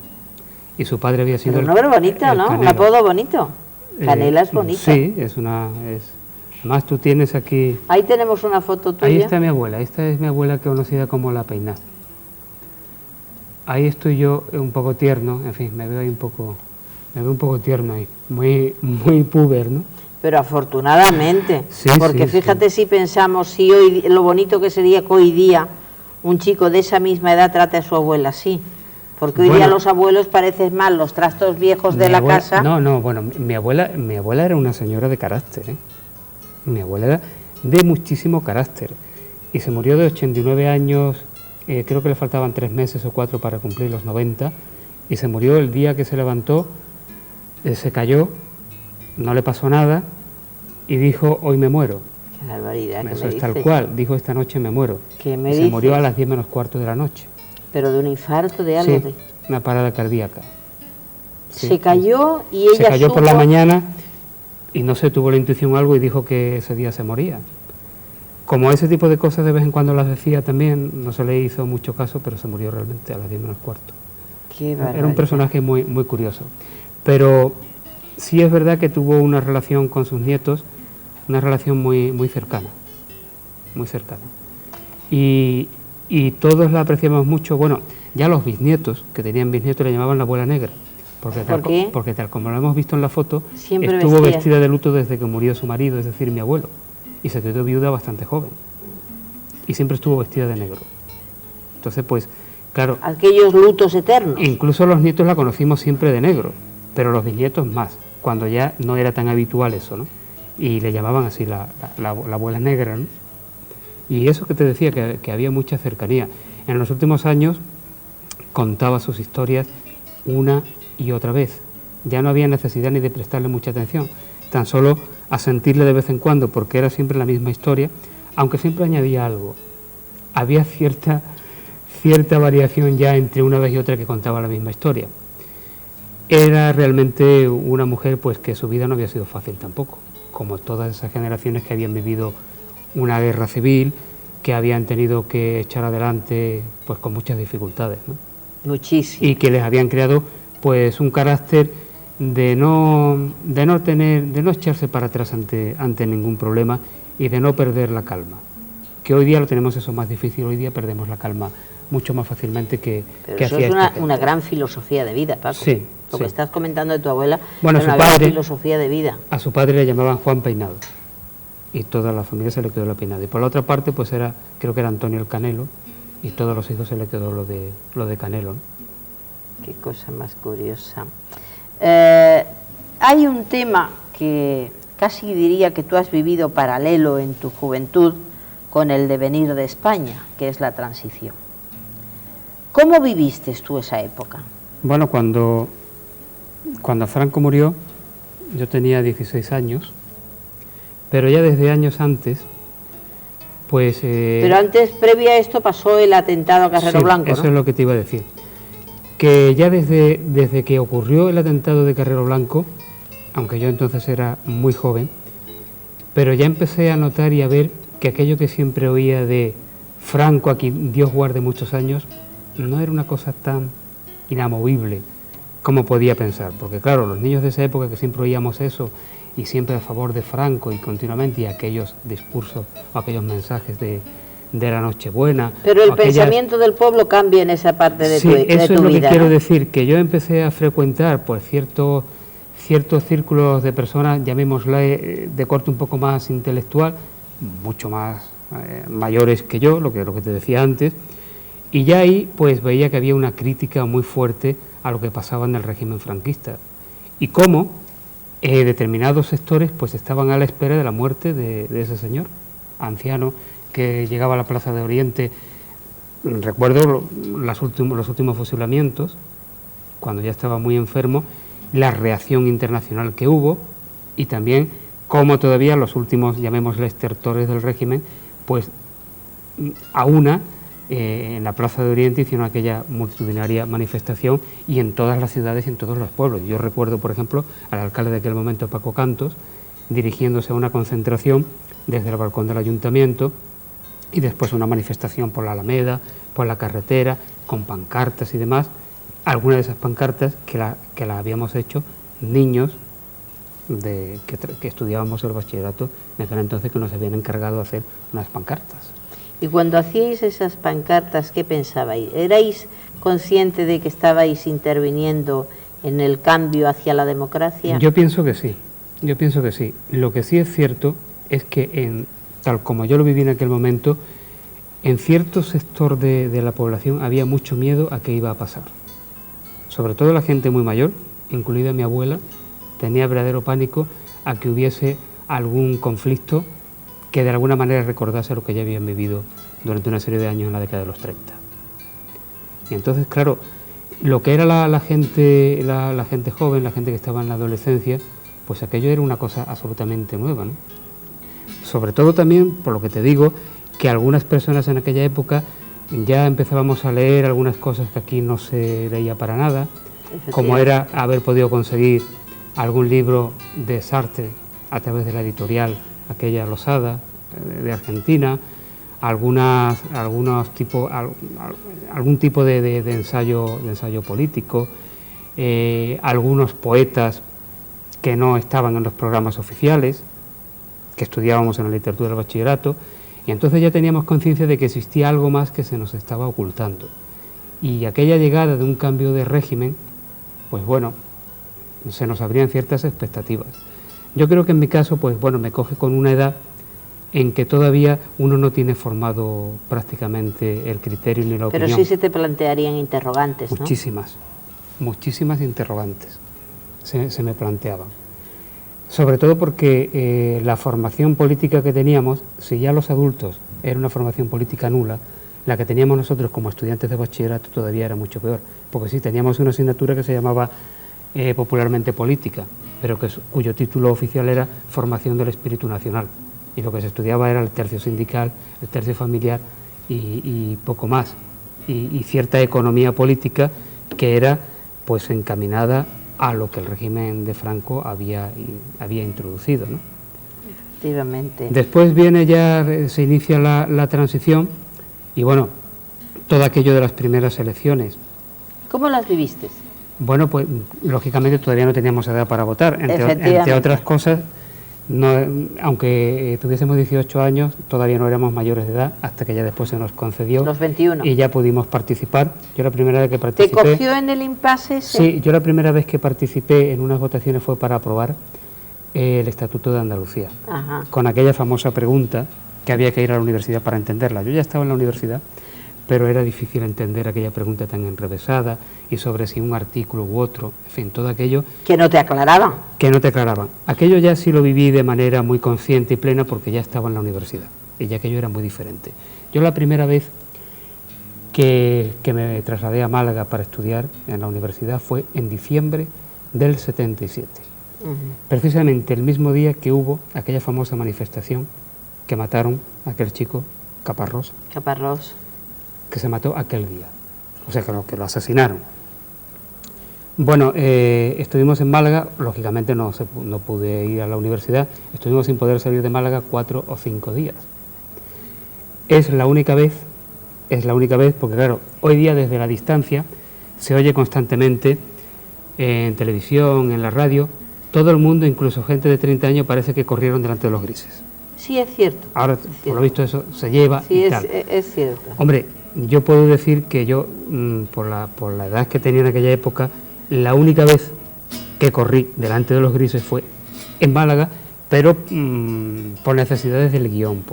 Speaker 2: y su padre había sido...
Speaker 1: Pero un nombre bonito, ¿no?
Speaker 2: Canelo.
Speaker 1: Un apodo bonito. Canela es bonito.
Speaker 2: Sí, además tú tienes aquí...
Speaker 1: Ahí tenemos una foto tuya.
Speaker 2: Ahí está mi abuela, esta es mi abuela conocida como la Peiná. Ahí estoy yo un poco tierno, en fin, me veo un poco tierno ahí, muy puber, ¿no?
Speaker 1: Pero afortunadamente,
Speaker 2: sí,
Speaker 1: porque
Speaker 2: sí,
Speaker 1: fíjate si pensamos, si hoy lo bonito que sería que hoy día un chico de esa misma edad trate a su abuela así, porque hoy día los abuelos parecen más los trastos viejos de la casa.
Speaker 2: Bueno, mi abuela era una señora de carácter, ¿eh? Mi abuela era de muchísimo carácter y se murió de 89 años. Creo que le faltaban 3 meses o 4 para cumplir los 90 y se murió el día que se levantó, se cayó, no le pasó nada y dijo, hoy me muero.
Speaker 1: Qué barbaridad.
Speaker 2: Eso es tal cual, dijo, esta noche me muero.
Speaker 1: ¿Qué me
Speaker 2: y
Speaker 1: dices?
Speaker 2: Se murió a las 10 menos cuarto de la noche.
Speaker 1: ¿Pero de un infarto, de algo?
Speaker 2: Sí, una parada cardíaca. Sí.
Speaker 1: Se cayó y ella
Speaker 2: se cayó por la mañana y no sé, tuvo la intuición o algo y dijo que ese día se moría. Como ese tipo de cosas de vez en cuando las decía también, no se le hizo mucho caso, pero se murió realmente a las 10 menos cuarto.
Speaker 1: Qué barbaridad.
Speaker 2: Era un personaje muy curioso. Pero sí es verdad que tuvo una relación con sus nietos, una relación muy cercana, muy cercana. Y todos la apreciamos mucho. Bueno, ya los bisnietos, que tenían bisnietos, le llamaban la abuela negra. Porque tal como lo hemos visto en la foto,
Speaker 1: siempre
Speaker 2: estuvo vestida de luto desde que murió su marido, es decir, mi abuelo. Y se quedó viuda bastante joven. Y siempre estuvo vestida de negro. Entonces, pues, claro...
Speaker 1: Aquellos lutos eternos.
Speaker 2: Incluso los nietos la conocimos siempre de negro, pero los bisnietos más, cuando ya no era tan habitual eso, ¿no? Y le llamaban así la abuela negra, ¿no? Y eso que te decía, que había mucha cercanía. En los últimos años contaba sus historias una y otra vez. Ya no había necesidad ni de prestarle mucha atención, tan solo a sentirle de vez en cuando, porque era siempre la misma historia, aunque siempre añadía algo. Había cierta variación ya entre una vez y otra que contaba la misma historia. Era realmente una mujer pues que su vida no había sido fácil tampoco, como todas esas generaciones que habían vivido una guerra civil, que habían tenido que echar adelante pues con muchas dificultades, ¿no?
Speaker 1: Muchísimo.
Speaker 2: Y que les habían creado pues un carácter de no echarse para atrás ante ningún problema y de no perder la calma. Que hoy día lo tenemos eso más difícil, hoy día perdemos la calma mucho más fácilmente que
Speaker 1: eso
Speaker 2: hacía
Speaker 1: es una gran filosofía de vida, Paco.
Speaker 2: Sí,
Speaker 1: lo que estás comentando de tu abuela,
Speaker 2: bueno,
Speaker 1: es una gran filosofía de vida.
Speaker 2: A su padre le llamaban Juan Peinado y toda la familia se le quedó la Peinado. Y por la otra parte pues creo que era Antonio el Canelo y todos los hijos se le quedó lo de Canelo, ¿no?
Speaker 1: Qué cosa más curiosa. Hay un tema que casi diría que tú has vivido paralelo en tu juventud con el devenir de España, que es la transición. ¿Cómo viviste tú esa época?
Speaker 2: Bueno, cuando Franco murió, yo tenía 16 años, pero ya desde años antes, pues...
Speaker 1: Pero antes, previo a esto, pasó el atentado a Carrero Blanco, ¿no?
Speaker 2: Eso es lo que te iba a decir. Que ya desde que ocurrió el atentado de Carrero Blanco, aunque yo entonces era muy joven, pero ya empecé a notar y a ver que aquello que siempre oía de Franco, aquí Dios guarde muchos años, no era una cosa tan inamovible como podía pensar, porque claro, los niños de esa época que siempre oíamos eso y siempre a favor de Franco y continuamente, y aquellos discursos o aquellos mensajes de la Nochebuena.
Speaker 1: Pero el pensamiento del pueblo cambia en esa parte de tu vida. Sí,
Speaker 2: eso es lo que quiero decir, que yo empecé a frecuentar pues ciertos círculos de personas, llamémosle de corte un poco más intelectual, mucho más mayores que yo, lo que te decía antes, y ya ahí pues veía que había una crítica muy fuerte a lo que pasaba en el régimen franquista y cómo determinados sectores pues estaban a la espera de la muerte de ese señor anciano que llegaba a la Plaza de Oriente. Recuerdo los últimos fusilamientos, cuando ya estaba muy enfermo, la reacción internacional que hubo y también cómo todavía los últimos, llamémosle, estertores del régimen, pues en la Plaza de Oriente hicieron aquella multitudinaria manifestación y en todas las ciudades y en todos los pueblos. Yo recuerdo, por ejemplo, al alcalde de aquel momento, Paco Cantos, dirigiéndose a una concentración desde el balcón del ayuntamiento y después una manifestación por la Alameda, por la carretera, con pancartas y demás. Algunas de esas pancartas que las habíamos hecho niños que estudiábamos el bachillerato en aquel entonces, que nos habían encargado de hacer unas pancartas.
Speaker 1: Y cuando hacíais esas pancartas, ¿qué pensabais? ¿Erais consciente de que estabais interviniendo en el cambio hacia la democracia?
Speaker 2: Yo pienso que sí, Lo que sí es cierto es que, tal como yo lo viví en aquel momento, en cierto sector de la población había mucho miedo a qué iba a pasar. Sobre todo la gente muy mayor, incluida mi abuela, tenía verdadero pánico a que hubiese algún conflicto que de alguna manera recordase lo que ya habían vivido durante una serie de años en la década de los 30. Y entonces, claro, lo que era la gente joven, la gente que estaba en la adolescencia, pues aquello era una cosa absolutamente nueva, ¿no? Sobre todo también, por lo que te digo, que algunas personas en aquella época ya empezábamos a leer algunas cosas que aquí no se leía para nada, como era haber podido conseguir algún libro de Sartre a través de la editorial aquella Losada de Argentina, algún tipo de ensayo político, algunos poetas que no estaban en los programas oficiales, que estudiábamos en la literatura del bachillerato, y entonces ya teníamos conciencia de que existía algo más que se nos estaba ocultando. Y aquella llegada de un cambio de régimen, pues bueno, se nos abrían ciertas expectativas. Yo creo que en mi caso, pues bueno, me coge con una edad en que todavía uno no tiene formado prácticamente el criterio ni la opinión.
Speaker 1: Pero sí se te plantearían interrogantes, ¿no?
Speaker 2: Muchísimas interrogantes se me planteaban. Sobre todo porque la formación política que teníamos, si ya los adultos era una formación política nula, la que teníamos nosotros como estudiantes de bachillerato todavía era mucho peor, porque sí, teníamos una asignatura que se llamaba popularmente política, pero cuyo título oficial era Formación del Espíritu Nacional, y lo que se estudiaba era el tercio sindical, el tercio familiar y poco más, y cierta economía política que era pues encaminada a lo que el régimen de Franco había introducido, ¿no?
Speaker 1: Efectivamente.
Speaker 2: Después se inicia la transición y bueno, todo aquello de las primeras elecciones.
Speaker 1: ¿Cómo las viviste?
Speaker 2: Bueno, pues lógicamente todavía no teníamos edad para votar, entre otras cosas, aunque tuviésemos 18 años, todavía no éramos mayores de edad, hasta que ya después se nos concedió.
Speaker 1: Los 21.
Speaker 2: Y ya pudimos participar. Yo la primera vez que participé...
Speaker 1: ¿Te cogió en el impasse ese?
Speaker 2: Sí, yo la primera vez que participé en unas votaciones fue para aprobar el Estatuto de Andalucía.
Speaker 1: Ajá.
Speaker 2: Con aquella famosa pregunta que había que ir a la universidad para entenderla. Yo ya estaba en la universidad, pero era difícil entender aquella pregunta tan enrevesada y sobre si un artículo u otro, en fin, todo aquello...
Speaker 1: Que no te aclaraban.
Speaker 2: Que no te aclaraban. Aquello ya sí lo viví de manera muy consciente y plena porque ya estaba en la universidad y ya aquello era muy diferente. Yo la primera vez que me trasladé a Málaga para estudiar en la universidad fue en diciembre del 77. Precisamente el mismo día que hubo aquella famosa manifestación que mataron a aquel chico Caparrós. Que se mató aquel día, o sea que lo asesinaron. Bueno, estuvimos en Málaga, lógicamente no pude ir a la universidad, estuvimos sin poder salir de Málaga 4 o 5 días. Es la única vez porque claro, hoy día desde la distancia se oye constantemente en televisión, en la radio, todo el mundo, incluso gente de 30 años, parece que corrieron delante de los grises.
Speaker 1: Sí, es cierto.
Speaker 2: Ahora, por lo visto, eso se lleva y tal.
Speaker 1: Sí, es cierto.
Speaker 2: Hombre, yo puedo decir que yo, por la edad que tenía en aquella época, la única vez que corrí delante de los grises fue en Málaga, pero por necesidades del guión,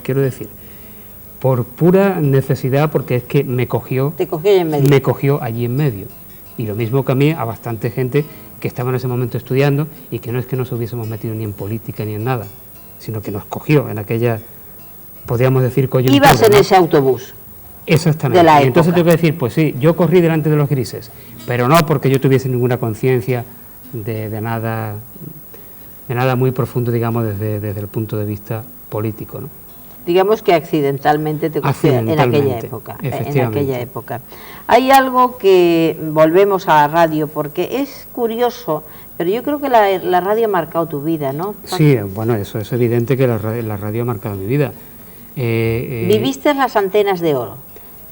Speaker 2: quiero decir, por pura necesidad, porque es que me cogió allí en medio. Y lo mismo que a mí, a bastante gente que estaba en ese momento estudiando y que no es que nos hubiésemos metido ni en política ni en nada, sino que nos cogió en aquella podríamos decir, coyuntura.
Speaker 1: Ibas en
Speaker 2: ¿no?
Speaker 1: ese autobús.
Speaker 2: Exactamente.
Speaker 1: De la
Speaker 2: y entonces
Speaker 1: época.
Speaker 2: tengo que decir, pues sí, yo corrí delante de los grises, pero no porque yo tuviese ninguna conciencia de nada muy profundo, digamos, desde el punto de vista político, ¿no?
Speaker 1: Digamos que accidentalmente te cogió en aquella época. En aquella época. Hay algo que volvemos a la radio, porque es curioso, pero yo creo que la radio ha marcado tu vida, ¿no?
Speaker 2: Sí, bueno, eso es evidente que la radio ha marcado mi vida.
Speaker 1: ¿Viviste las antenas de oro?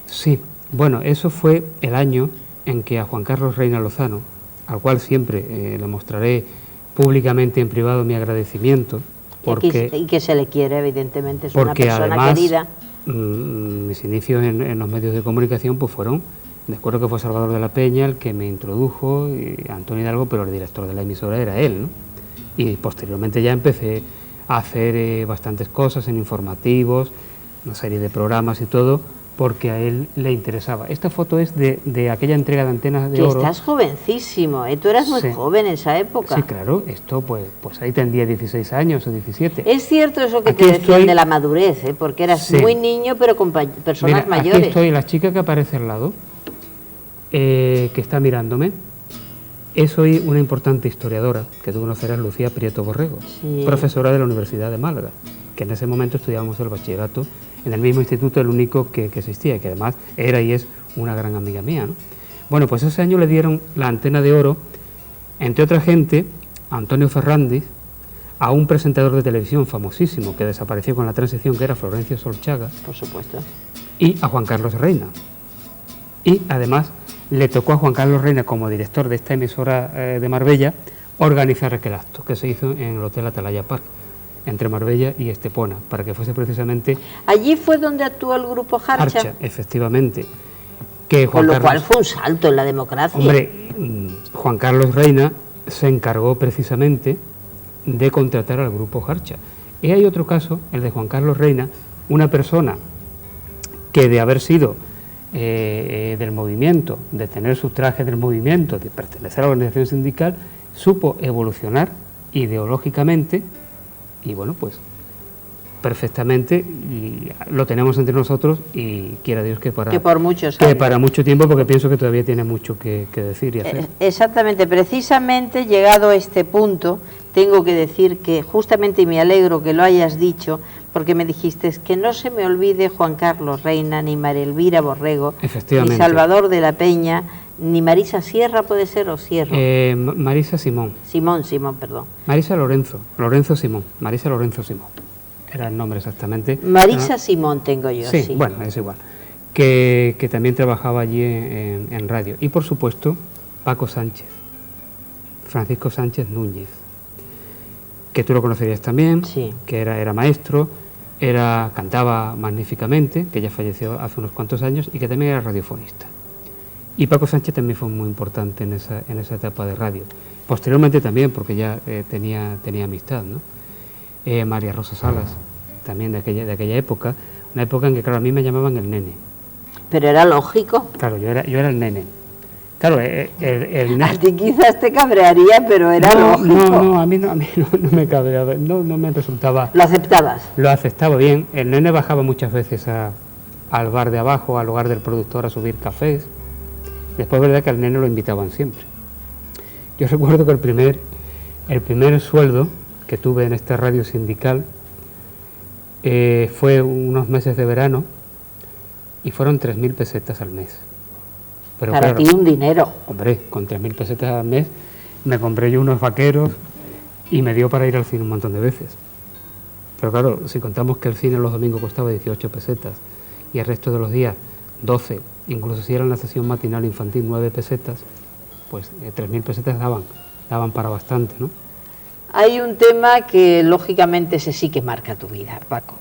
Speaker 2: Sí, bueno, eso fue el año en que a Juan Carlos Reina Lozano, al cual siempre le mostraré públicamente en privado mi agradecimiento,
Speaker 1: y que se le quiere, evidentemente, es una persona
Speaker 2: además,
Speaker 1: querida.
Speaker 2: Mis inicios en los medios de comunicación pues fueron, de acuerdo que fue Salvador de la Peña el que me introdujo, y Antonio Hidalgo, pero el director de la emisora era él, ¿no? Y posteriormente ya empecé a hacer bastantes cosas en informativos, una serie de programas y todo, porque a él le interesaba. Esta foto es de aquella entrega de antenas de oro.
Speaker 1: Estás jovencísimo, tú eras muy joven en esa época.
Speaker 2: Sí, claro, esto pues ahí tendría 16 años o 17.
Speaker 1: Es cierto eso que te decían de la madurez, porque eras muy niño pero con personas mayores.
Speaker 2: Aquí estoy, la chica que aparece al lado, que está mirándome, es hoy una importante historiadora, que tú conocerás, Lucía Prieto Borrego, profesora de la Universidad de Málaga, que en ese momento estudiábamos el bachillerato en el mismo instituto, el único que existía, que además era y es una gran amiga mía, ¿no? Bueno, pues ese año le dieron la antena de oro, entre otra gente, a Antonio Fernández, a un presentador de televisión famosísimo que desapareció con la transición, que era Florencio Solchaga.
Speaker 1: Por supuesto. Y
Speaker 2: a Juan Carlos Reina. Y además le tocó a Juan Carlos Reina, como director de esta emisora de Marbella, organizar aquel acto que se hizo en el Hotel Atalaya Park, entre Marbella y Estepona, para que fuese precisamente...
Speaker 1: Allí fue donde actuó el grupo Jarcha.
Speaker 2: Jarcha, efectivamente.
Speaker 1: Con lo cual fue un salto en la democracia.
Speaker 2: Hombre, Juan Carlos Reina se encargó precisamente de contratar al grupo Jarcha. Y hay otro caso, el de Juan Carlos Reina, una persona que de haber sido del movimiento, de tener sus trajes del movimiento, de pertenecer a la organización sindical, supo evolucionar ideológicamente. Y bueno, pues perfectamente, y lo tenemos entre nosotros, y quiera Dios que para mucho tiempo, porque pienso que todavía tiene mucho que decir y hacer.
Speaker 1: Exactamente, precisamente llegado a este punto, tengo que decir que justamente, y me alegro que lo hayas dicho, porque me dijiste que no se me olvide Juan Carlos Reina, ni María Elvira Borrego, ni Salvador de la Peña, ni Marisa Sierra, ¿puede ser, o Sierra?
Speaker 2: Marisa Simón.
Speaker 1: Simón, perdón.
Speaker 2: Marisa Lorenzo Simón. Marisa Lorenzo Simón. Era el nombre exactamente.
Speaker 1: Marisa Simón tengo yo, sí.
Speaker 2: Bueno, es igual. Que también trabajaba allí en radio. Y por supuesto, Paco Sánchez. Francisco Sánchez Núñez. Que tú lo conocerías también.
Speaker 1: Sí.
Speaker 2: Que era maestro, cantaba magníficamente, que ya falleció hace unos cuantos años, y que también era radiofonista. Y Paco Sánchez también fue muy importante en esa etapa de radio. Posteriormente también, porque ya tenía amistad, ¿no? María Rosa Salas, también de aquella época, una época en que, claro, a mí me llamaban el nene.
Speaker 1: Pero era lógico.
Speaker 2: Claro, yo era el nene. Claro, el nene...
Speaker 1: A ti quizás te cabrearía, pero era lógico.
Speaker 2: No, a mí no me cabreaba, no me resultaba...
Speaker 1: ¿Lo aceptabas?
Speaker 2: Lo aceptaba bien. El nene bajaba muchas veces al bar de abajo, al lugar del productor, a subir cafés. Después, verdad que al nene lo invitaban siempre. Yo recuerdo que el primer sueldo que tuve en esta radio sindical fue unos meses de verano y fueron 3.000 pesetas al mes. Pero
Speaker 1: para ti un dinero.
Speaker 2: Hombre, con 3.000 pesetas al mes me compré yo unos vaqueros y me dio para ir al cine un montón de veces. Pero claro, si contamos que el cine los domingos costaba 18 pesetas y el resto de los días 12, incluso si era en la sesión matinal infantil 9 pesetas, pues 3.000 pesetas daban para bastante, ¿no?
Speaker 1: Hay un tema que lógicamente ese sí que marca tu vida, Paco.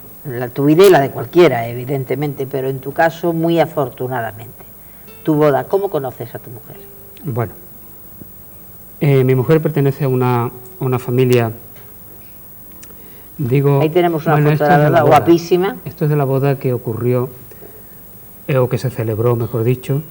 Speaker 1: Tu vida y la de cualquiera, evidentemente, pero en tu caso muy afortunadamente. Tu boda, ¿cómo conoces a tu mujer?
Speaker 2: Bueno, mi mujer pertenece a una familia, digo...
Speaker 1: Ahí tenemos una foto de la boda guapísima.
Speaker 2: Esto es de la boda que ocurrió, o que se celebró, mejor dicho,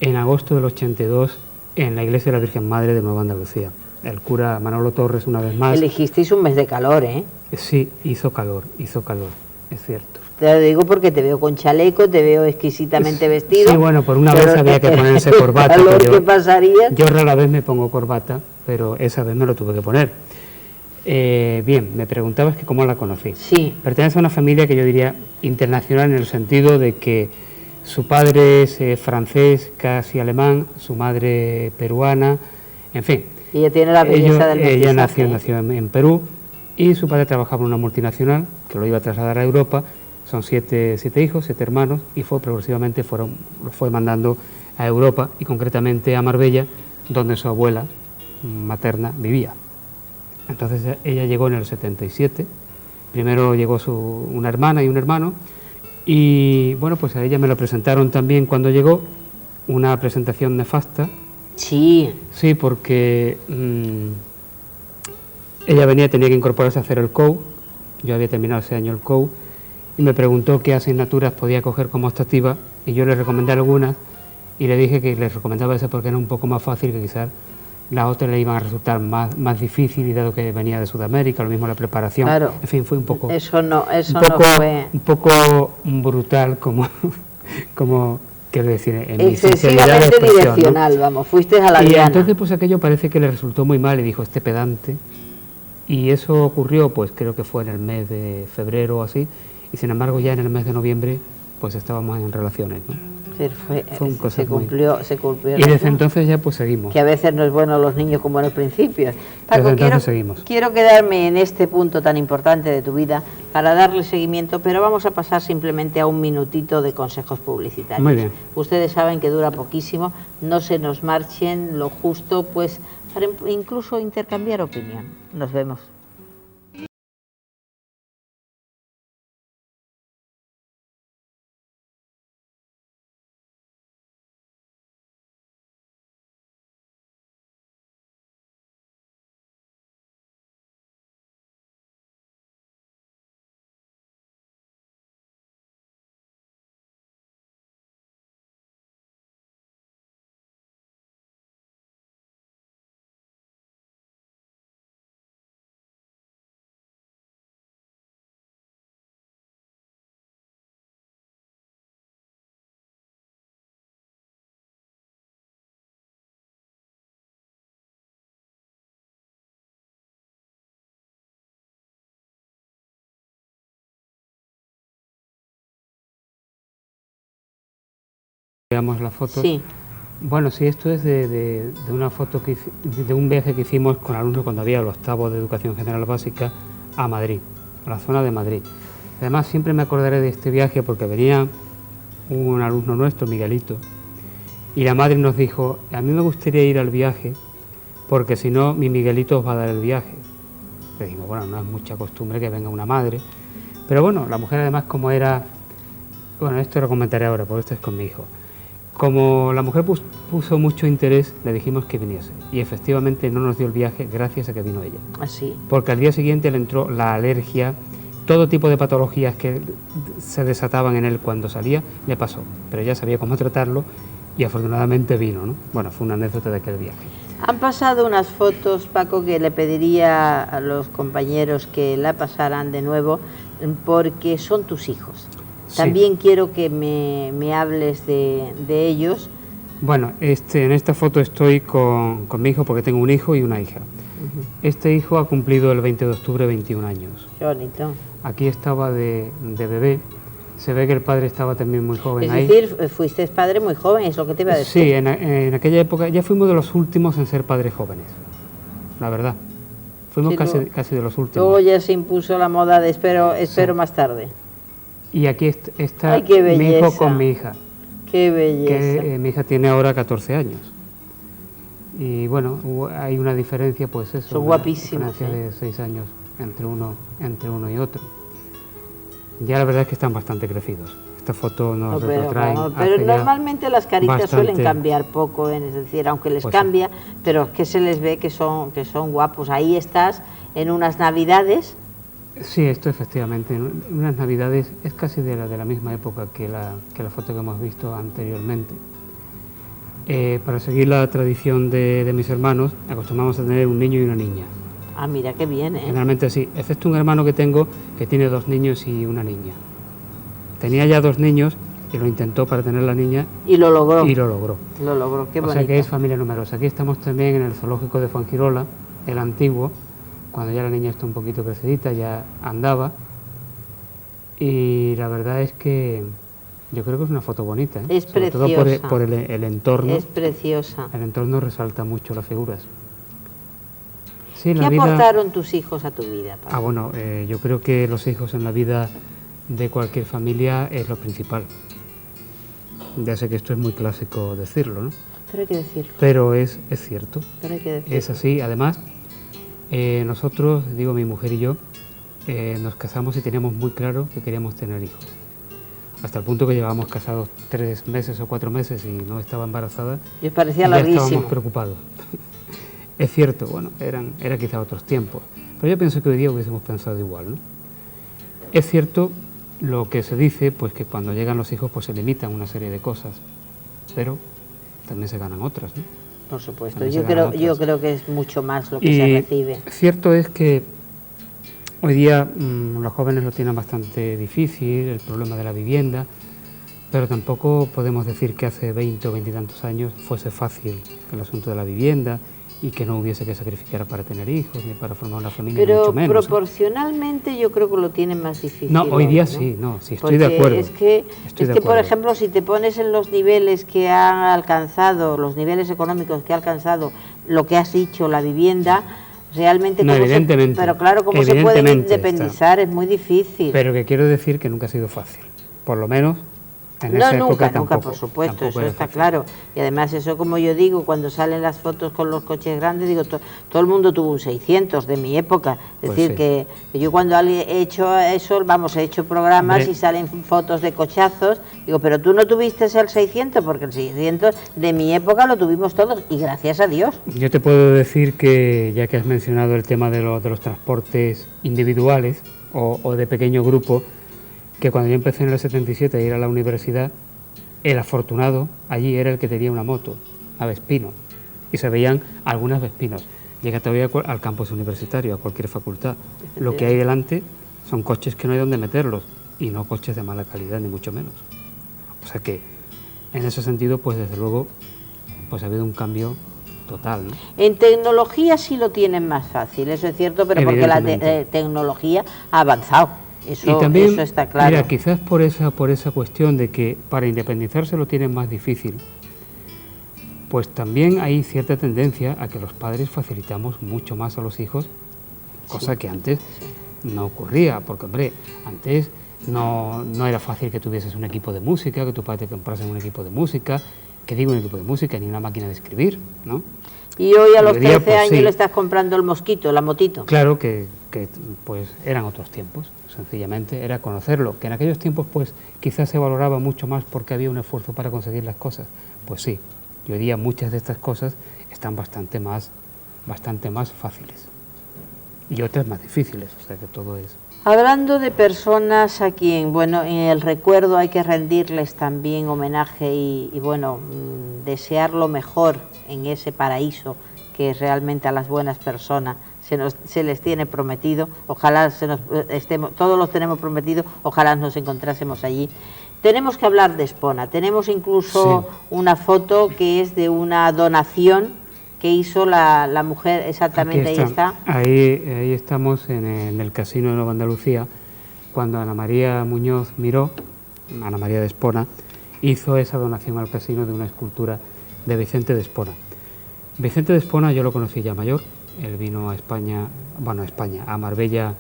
Speaker 2: en agosto del 82 en la iglesia de la Virgen Madre de Nueva Andalucía. El cura Manolo Torres, una vez más...
Speaker 1: Elegisteis un mes de calor, ¿eh?
Speaker 2: Sí, hizo calor, es cierto.
Speaker 1: Te lo digo porque te veo con chaleco, te veo exquisitamente vestido.
Speaker 2: Sí, bueno, por una vez había que ponerse corbata.
Speaker 1: ¿Qué pasaría?
Speaker 2: Yo rara vez me pongo corbata, pero esa vez me lo tuve que poner. Bien, me preguntabas que cómo la conocí.
Speaker 1: Sí.
Speaker 2: Pertenece a una familia que yo diría internacional en el sentido de que su padre es francés, casi alemán, su madre peruana, en fin.
Speaker 1: Ella tiene la belleza del mestizaje.
Speaker 2: Ella nació en Perú y su padre trabajaba en una multinacional que lo iba a trasladar a Europa. Son siete hijos, 7 hermanos, y progresivamente los fue mandando a Europa y concretamente a Marbella, donde su abuela materna vivía. Entonces ella llegó en el 77, primero llegó una hermana y un hermano, y bueno, pues a ella me lo presentaron también cuando llegó, una presentación nefasta.
Speaker 1: Sí.
Speaker 2: Sí, porque ella tenía que incorporarse a hacer el COU, yo había terminado ese año el COU, y me preguntó qué asignaturas podía coger como optativa, y yo le recomendé algunas, y le dije que les recomendaba esa porque era un poco más fácil, que quizás las otras le iban a resultar más difícil, y dado que venía de Sudamérica, lo mismo la preparación.
Speaker 1: Claro.
Speaker 2: En fin, fue un poco...
Speaker 1: Un
Speaker 2: poco brutal, como quiero decir, en mi sinceridad de
Speaker 1: excesivamente
Speaker 2: expresión,
Speaker 1: direccional, ¿no? Vamos, fuiste a la
Speaker 2: Y
Speaker 1: diana.
Speaker 2: entonces pues aquello parece que le resultó muy mal, y dijo, este pedante, y eso ocurrió, pues creo que fue en el mes de febrero o así, y sin embargo ya en el mes de noviembre pues estábamos en relaciones, ¿no?
Speaker 1: Se cumplió.
Speaker 2: Y desde entonces ya pues seguimos.
Speaker 1: Que a veces no es bueno los niños como en el principio.
Speaker 2: Paco,
Speaker 1: quiero quedarme en este punto tan importante de tu vida para darle seguimiento, pero vamos a pasar simplemente a un minutito de consejos publicitarios.
Speaker 2: Muy bien.
Speaker 1: Ustedes saben que dura poquísimo, no se nos marchen, lo justo pues para incluso intercambiar opinión. Nos vemos.
Speaker 2: Veamos las fotos.
Speaker 1: Sí.
Speaker 2: Bueno, sí, esto es de una foto de un viaje que hicimos con alumnos cuando había el 8º de Educación General Básica a Madrid, a la zona de Madrid. Además, siempre me acordaré de este viaje porque venía un alumno nuestro, Miguelito, y la madre nos dijo, a mí me gustaría ir al viaje porque si no, mi Miguelito os va a dar el viaje. Le dijimos, bueno, no es mucha costumbre que venga una madre, pero bueno, la mujer además como era, bueno, esto lo comentaré ahora, porque esto es con mi hijo. Como la mujer puso mucho interés, le dijimos que viniese, y efectivamente no nos dio el viaje gracias a que vino ella.
Speaker 1: Así.
Speaker 2: Porque al día siguiente le entró la alergia, todo tipo de patologías que se desataban en él cuando salía, le pasó, pero ya sabía cómo tratarlo y afortunadamente vino, ¿no? Bueno, fue una anécdota de aquel viaje.
Speaker 1: Han pasado unas fotos, Paco, que le pediría a los compañeros que la pasaran de nuevo, porque son tus hijos.
Speaker 2: Sí.
Speaker 1: También quiero que me hables de ellos.
Speaker 2: Bueno, en esta foto estoy con mi hijo porque tengo un hijo y una hija. Este hijo ha cumplido el 20 de octubre 21 años.
Speaker 1: Qué bonito.
Speaker 2: Aquí estaba de bebé. Se ve que el padre estaba también muy joven ahí.
Speaker 1: Es decir, fuiste padre muy joven, es lo que te iba a decir.
Speaker 2: Sí, en aquella época ya fuimos de los últimos en ser padres jóvenes, la verdad. Fuimos
Speaker 1: Sí,
Speaker 2: casi de los últimos.
Speaker 1: Luego ya se impuso la moda de espero sí. Más tarde.
Speaker 2: Y aquí está
Speaker 1: Ay, qué
Speaker 2: mi hijo con mi hija.
Speaker 1: Qué belleza.
Speaker 2: Que mi hija tiene ahora 14 años. Y bueno, hay una diferencia, pues eso.
Speaker 1: Son guapísimos.
Speaker 2: Una diferencia de 6 años entre uno y otro. Ya la verdad es que están bastante crecidos. Esta foto nos retrotrae.
Speaker 1: Pero normalmente las caritas suelen cambiar poco, es decir, aunque les cambia, pero es que se les ve que son guapos. Ahí estás en unas Navidades.
Speaker 2: Sí, esto efectivamente, en unas Navidades es casi de la misma época que la foto que hemos visto anteriormente. Para seguir la tradición de mis hermanos, acostumbramos a tener un niño y una niña.
Speaker 1: Ah, mira qué bien, ¿eh?
Speaker 2: Generalmente sí, excepto un hermano que tengo que tiene 2 niños y una niña. tenía ya 2 niños y lo intentó para tener la niña.
Speaker 1: Y lo logró.
Speaker 2: Y lo logró.
Speaker 1: Lo logró, qué bonito.
Speaker 2: O sea que es familia numerosa. Aquí estamos también en el zoológico de Fuengirola, el antiguo, cuando ya la niña está un poquito crecidita, ya andaba. Y la verdad es que yo creo que es una foto bonita, ¿eh?
Speaker 1: Es
Speaker 2: Sobre
Speaker 1: preciosa.
Speaker 2: todo por el entorno.
Speaker 1: Es preciosa.
Speaker 2: El entorno resalta mucho las figuras. Sí,
Speaker 1: ¿Qué
Speaker 2: la vida...
Speaker 1: aportaron tus hijos a tu vida, Pablo?
Speaker 2: Bueno, yo creo que los hijos en la vida de cualquier familia es lo principal. Ya sé que esto es muy clásico decirlo, ¿no?
Speaker 1: Pero hay que decirlo.
Speaker 2: Pero es cierto.
Speaker 1: Pero hay que decirlo.
Speaker 2: Es así. Además, nosotros, digo mi mujer y yo, nos casamos y teníamos muy claro que queríamos tener hijos. Hasta el punto que llevábamos casados 3 meses o 4 meses y no estaba embarazada.
Speaker 1: Les parecía
Speaker 2: y
Speaker 1: larguísimo.
Speaker 2: Ya estábamos preocupados. Es cierto, bueno, era quizá otros tiempos, pero yo pienso que hoy día hubiésemos pensado igual, ¿no? Es cierto lo que se dice, pues que cuando llegan los hijos pues se limitan una serie de cosas, pero también se ganan otras, ¿no?
Speaker 1: Por supuesto,
Speaker 2: También
Speaker 1: yo creo que es mucho más lo que
Speaker 2: y
Speaker 1: se recibe.
Speaker 2: Cierto es que hoy día los jóvenes lo tienen bastante difícil, el problema de la vivienda, pero tampoco podemos decir que hace 20 o 20 y tantos años fuese fácil el asunto de la vivienda y que no hubiese que sacrificar para tener hijos ni para formar una familia,
Speaker 1: Pero
Speaker 2: mucho menos.
Speaker 1: proporcionalmente yo creo que lo tienen más difícil.
Speaker 2: No, hoy día
Speaker 1: ¿no?
Speaker 2: sí, estoy
Speaker 1: Porque
Speaker 2: de acuerdo.
Speaker 1: Es que por ejemplo, si te pones en los niveles que han alcanzado, los niveles económicos que ha alcanzado lo que has dicho, la vivienda, realmente...
Speaker 2: No, evidentemente.
Speaker 1: Pero claro, ¿cómo se pueden independizar? Es muy difícil.
Speaker 2: Pero que quiero decir que nunca ha sido fácil, por lo menos...
Speaker 1: Nunca, por supuesto, eso está claro. Y además eso, como yo digo, cuando salen las fotos con los coches grandes, digo, todo el mundo tuvo un 600 de mi época. Es decir, sí. que yo cuando he hecho eso, he hecho programas. Hombre. Y salen fotos de cochazos, digo, pero tú no tuviste el 600, porque el 600 de mi época lo tuvimos todos, y gracias a Dios.
Speaker 2: Yo te puedo decir que, ya que has mencionado el tema de los transportes individuales o de pequeño grupo, que cuando yo empecé en el 77 a ir a la universidad, el afortunado allí era el que tenía una moto, a Vespino, y se veían algunas Vespinos. Llega todavía al campus universitario, a cualquier facultad. Lo que hay delante son coches que no hay donde meterlos, y no coches de mala calidad, ni mucho menos. O sea que, en ese sentido, pues desde luego, pues ha habido un cambio total, ¿no?
Speaker 1: En tecnología sí lo tienen más fácil, eso es cierto, pero porque la tecnología ha avanzado.
Speaker 2: Y también,
Speaker 1: eso está claro.
Speaker 2: Mira, quizás por esa cuestión de que para independizarse lo tienen más difícil, pues también hay cierta tendencia a que los padres facilitamos mucho más a los hijos, cosa que antes no ocurría, porque, hombre, antes no era fácil que tuvieses un equipo de música, que tu padre te comprase un equipo de música, que digo un equipo de música, ni una máquina de escribir, ¿no?
Speaker 1: Y hoy a los 13 años le estás comprando el mosquito, la motito.
Speaker 2: Claro que pues eran otros tiempos. Sencillamente era conocerlo, que en aquellos tiempos pues quizás se valoraba mucho más porque había un esfuerzo para conseguir las cosas. Pues sí, y hoy día muchas de estas cosas están bastante más fáciles y otras más difíciles, o sea que todo es...
Speaker 1: Hablando de personas a quien, bueno, en el recuerdo hay que rendirles también homenaje y bueno, desear lo mejor en ese paraíso que realmente a las buenas personas se les tiene prometido, ojalá todos los tenemos prometido, ojalá nos encontrásemos allí. Tenemos que hablar de Espona, tenemos incluso una foto que es de una donación que hizo la mujer, exactamente ahí está.
Speaker 2: Ahí estamos en el Casino de Nueva Andalucía, cuando Ana María Muñoz Miró, Ana María de Espona, hizo esa donación al casino de una escultura de Vicente de Espona. Vicente de Espona yo lo conocí ya mayor. Él vino a España, a Marbella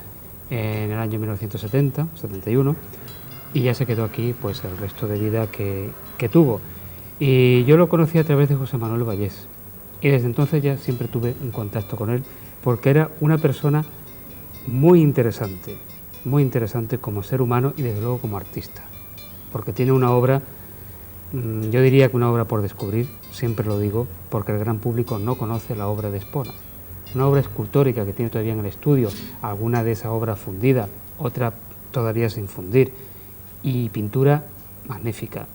Speaker 2: en el año 1970, 71, y ya se quedó aquí pues el resto de vida que tuvo. Y yo lo conocí a través de José Manuel Vallés, y desde entonces ya siempre tuve un contacto con él, porque era una persona muy interesante como ser humano y desde luego como artista, porque tiene una obra, yo diría que una obra por descubrir, siempre lo digo, porque el gran público no conoce la obra de Espona. Una obra escultórica que tiene todavía en el estudio, alguna de esa obra fundida, otra todavía sin fundir, y pintura magnífica,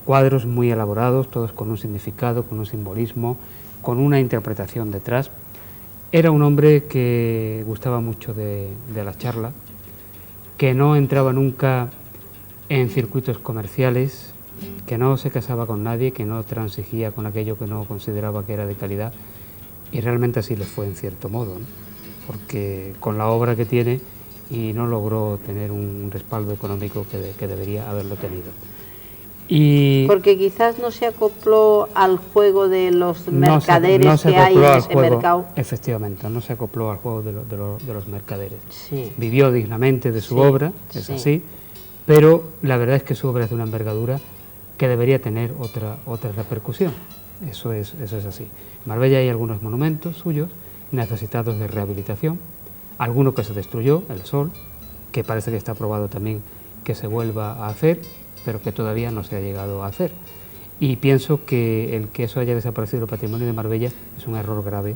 Speaker 2: cuadros muy elaborados, todos con un significado, con un simbolismo, con una interpretación detrás. Era un hombre que gustaba mucho de la charla, que no entraba nunca en circuitos comerciales, que no se casaba con nadie, que no transigía con aquello que no consideraba que era de calidad, y realmente así le fue en cierto modo, ¿no? Porque con la obra que tiene y no logró tener un respaldo económico que debería haberlo tenido. Y
Speaker 1: porque quizás no se acopló al juego de los mercaderes
Speaker 2: que
Speaker 1: hay en ese mercado.
Speaker 2: Efectivamente, no se acopló al juego de los mercaderes.
Speaker 1: Sí.
Speaker 2: Vivió dignamente de su obra, es así, pero la verdad es que su obra es de una envergadura que debería tener otra repercusión. Eso es así. En Marbella hay algunos monumentos suyos necesitados de rehabilitación, alguno que se destruyó, el Sol, que parece que está aprobado también que se vuelva a hacer, pero que todavía no se ha llegado a hacer. Y pienso que el que eso haya desaparecido del patrimonio de Marbella es un error grave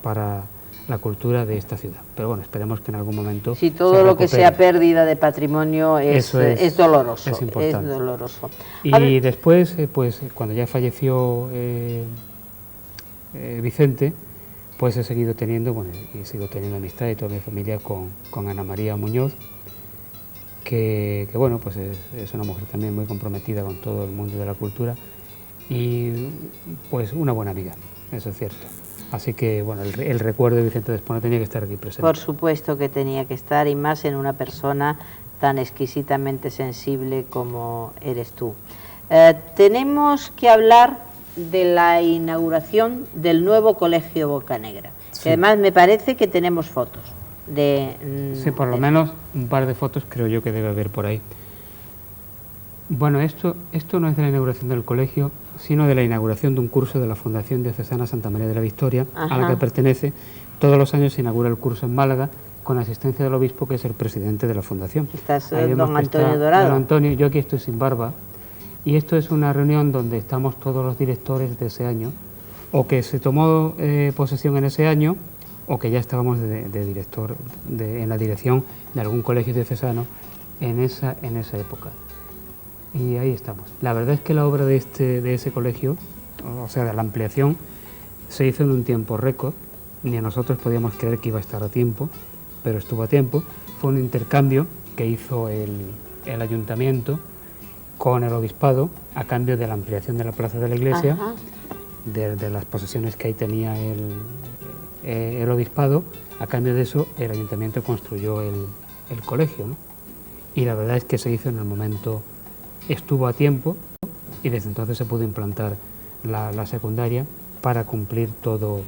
Speaker 2: para la cultura de esta ciudad. Pero bueno, esperemos que en algún momento
Speaker 1: si todo lo que sea pérdida de patrimonio es doloroso.
Speaker 2: Es importante.
Speaker 1: Es doloroso.
Speaker 2: Y después, pues cuando ya falleció Vicente, pues he seguido teniendo, bueno, y sigo teniendo amistad y toda mi familia con Ana María Muñoz, que bueno, pues es una mujer también muy comprometida con todo el mundo de la cultura y pues una buena amiga, eso es cierto. Así que bueno, el recuerdo de Vicente de Espona tenía que estar aquí presente.
Speaker 1: Por supuesto que tenía que estar, y más en una persona tan exquisitamente sensible como eres tú. Tenemos que hablar de la inauguración del nuevo Colegio Bocanegra, sí. Que además me parece que tenemos fotos.
Speaker 2: Sí, por lo menos un par de fotos creo yo que debe haber por ahí. Bueno, esto no es de la inauguración del colegio, sino de la inauguración de un curso de la Fundación Diocesana Santa María de la Victoria, a la que pertenece. Todos los años se inaugura el curso en Málaga, con asistencia del obispo, que es el presidente de la fundación.
Speaker 1: ¿Estás don Antonio Dorado?
Speaker 2: Don Antonio, yo aquí estoy sin barba, y esto es una reunión donde estamos todos los directores de ese año, o que se tomó posesión en ese año, o que ya estábamos de director en la dirección de algún colegio diocesano en esa época. Y ahí estamos. La verdad es que la obra de ese colegio, o sea, de la ampliación, se hizo en un tiempo récord. Ni nosotros podíamos creer que iba a estar a tiempo, pero estuvo a tiempo. Fue un intercambio que hizo el ayuntamiento con el obispado a cambio de la ampliación de la plaza de la iglesia, de las posesiones que ahí tenía el obispado. A cambio de eso, el ayuntamiento construyó el colegio, ¿no? Y la verdad es que se hizo en el momento, estuvo a tiempo, y desde entonces se pudo implantar la secundaria para cumplir todo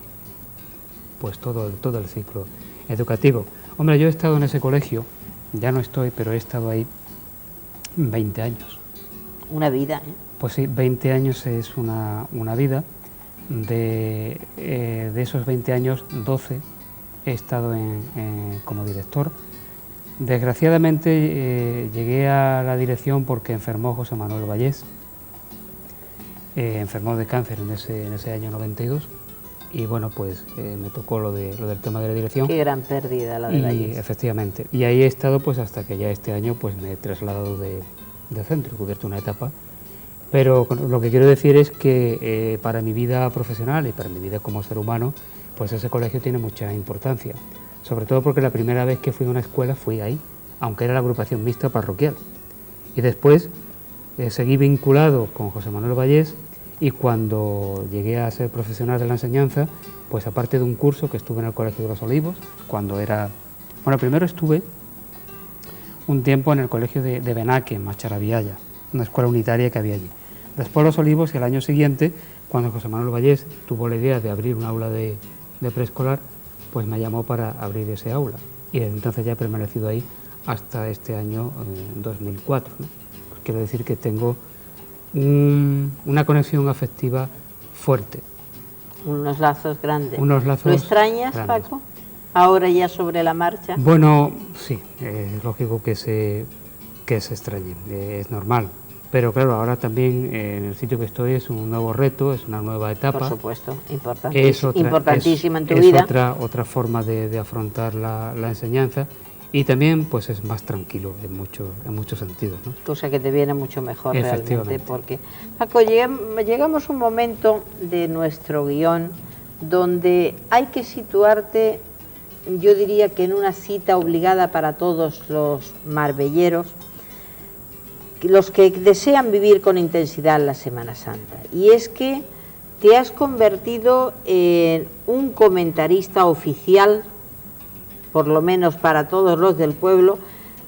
Speaker 2: el ciclo educativo. Hombre, yo he estado en ese colegio, ya no estoy, pero he estado ahí 20 años.
Speaker 1: Una vida, ¿eh?
Speaker 2: Pues sí, 20 años es una vida. De esos 20 años, 12 he estado como director. Desgraciadamente llegué a la dirección porque enfermó José Manuel Vallés, enfermó de cáncer en ese año 92, y bueno, pues me tocó lo del tema de la dirección.
Speaker 1: Qué gran pérdida la de Vallés.
Speaker 2: Efectivamente, y ahí he estado pues hasta que ya este año pues me he trasladado de centro, he cubierto una etapa. Pero lo que quiero decir es que para mi vida profesional y para mi vida como ser humano, pues ese colegio tiene mucha importancia. Sobre todo porque la primera vez que fui a una escuela fui ahí, aunque era la agrupación mixta parroquial. Y después seguí vinculado con José Manuel Vallés, y cuando llegué a ser profesional de la enseñanza, pues aparte de un curso que estuve en el Colegio de los Olivos, cuando era... Bueno, primero estuve un tiempo en el Colegio de Benaque, en Macharabiaya, una escuela unitaria que había allí. Después Los Olivos, y al año siguiente, cuando José Manuel Vallés tuvo la idea de abrir un aula de preescolar, pues me llamó para abrir ese aula, y desde entonces ya he permanecido ahí hasta este año 2004, ¿no? Pues quiero decir que tengo una conexión afectiva fuerte.
Speaker 1: Unos lazos grandes.
Speaker 2: Unos lazos.
Speaker 1: ¿Lo extrañas, grandes. Paco? Ahora ya sobre la marcha.
Speaker 2: Bueno, sí, es lógico que se extrañe, es normal. Pero claro, ahora también en el sitio que estoy es un nuevo reto, es una nueva etapa.
Speaker 1: Por supuesto, importantísima en tu vida.
Speaker 2: Es otra forma de afrontar la enseñanza, y también pues es más tranquilo en muchos sentidos, ¿no?
Speaker 1: Cosa que te viene mucho mejor realmente, porque Paco, llegamos a un momento de nuestro guión donde hay que situarte, yo diría que en una cita obligada para todos los marbelleros, los que desean vivir con intensidad la Semana Santa, y es que te has convertido en un comentarista oficial, por lo menos para todos los del pueblo,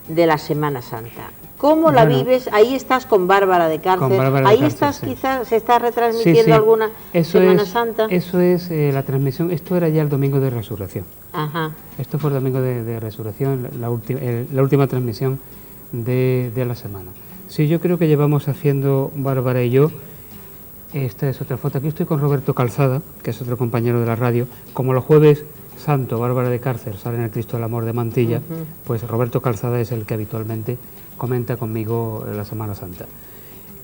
Speaker 1: de la Semana Santa. ¿Cómo la vives? Ahí estás con Bárbara de Cárcer. Ahí estás, sí. Quizás se está retransmitiendo alguna Semana Santa.
Speaker 2: Eso es la transmisión. Esto era ya el domingo de Resurrección.
Speaker 1: Ajá.
Speaker 2: Esto fue el domingo de Resurrección, la última transmisión de la semana. Sí, yo creo que llevamos haciendo, Bárbara y yo, esta es otra foto. Aquí estoy con Roberto Calzada, que es otro compañero de la radio. Como los jueves santo, Bárbara de Cárcer sale en el Cristo del Amor de Mantilla, pues Roberto Calzada es el que habitualmente comenta conmigo la Semana Santa.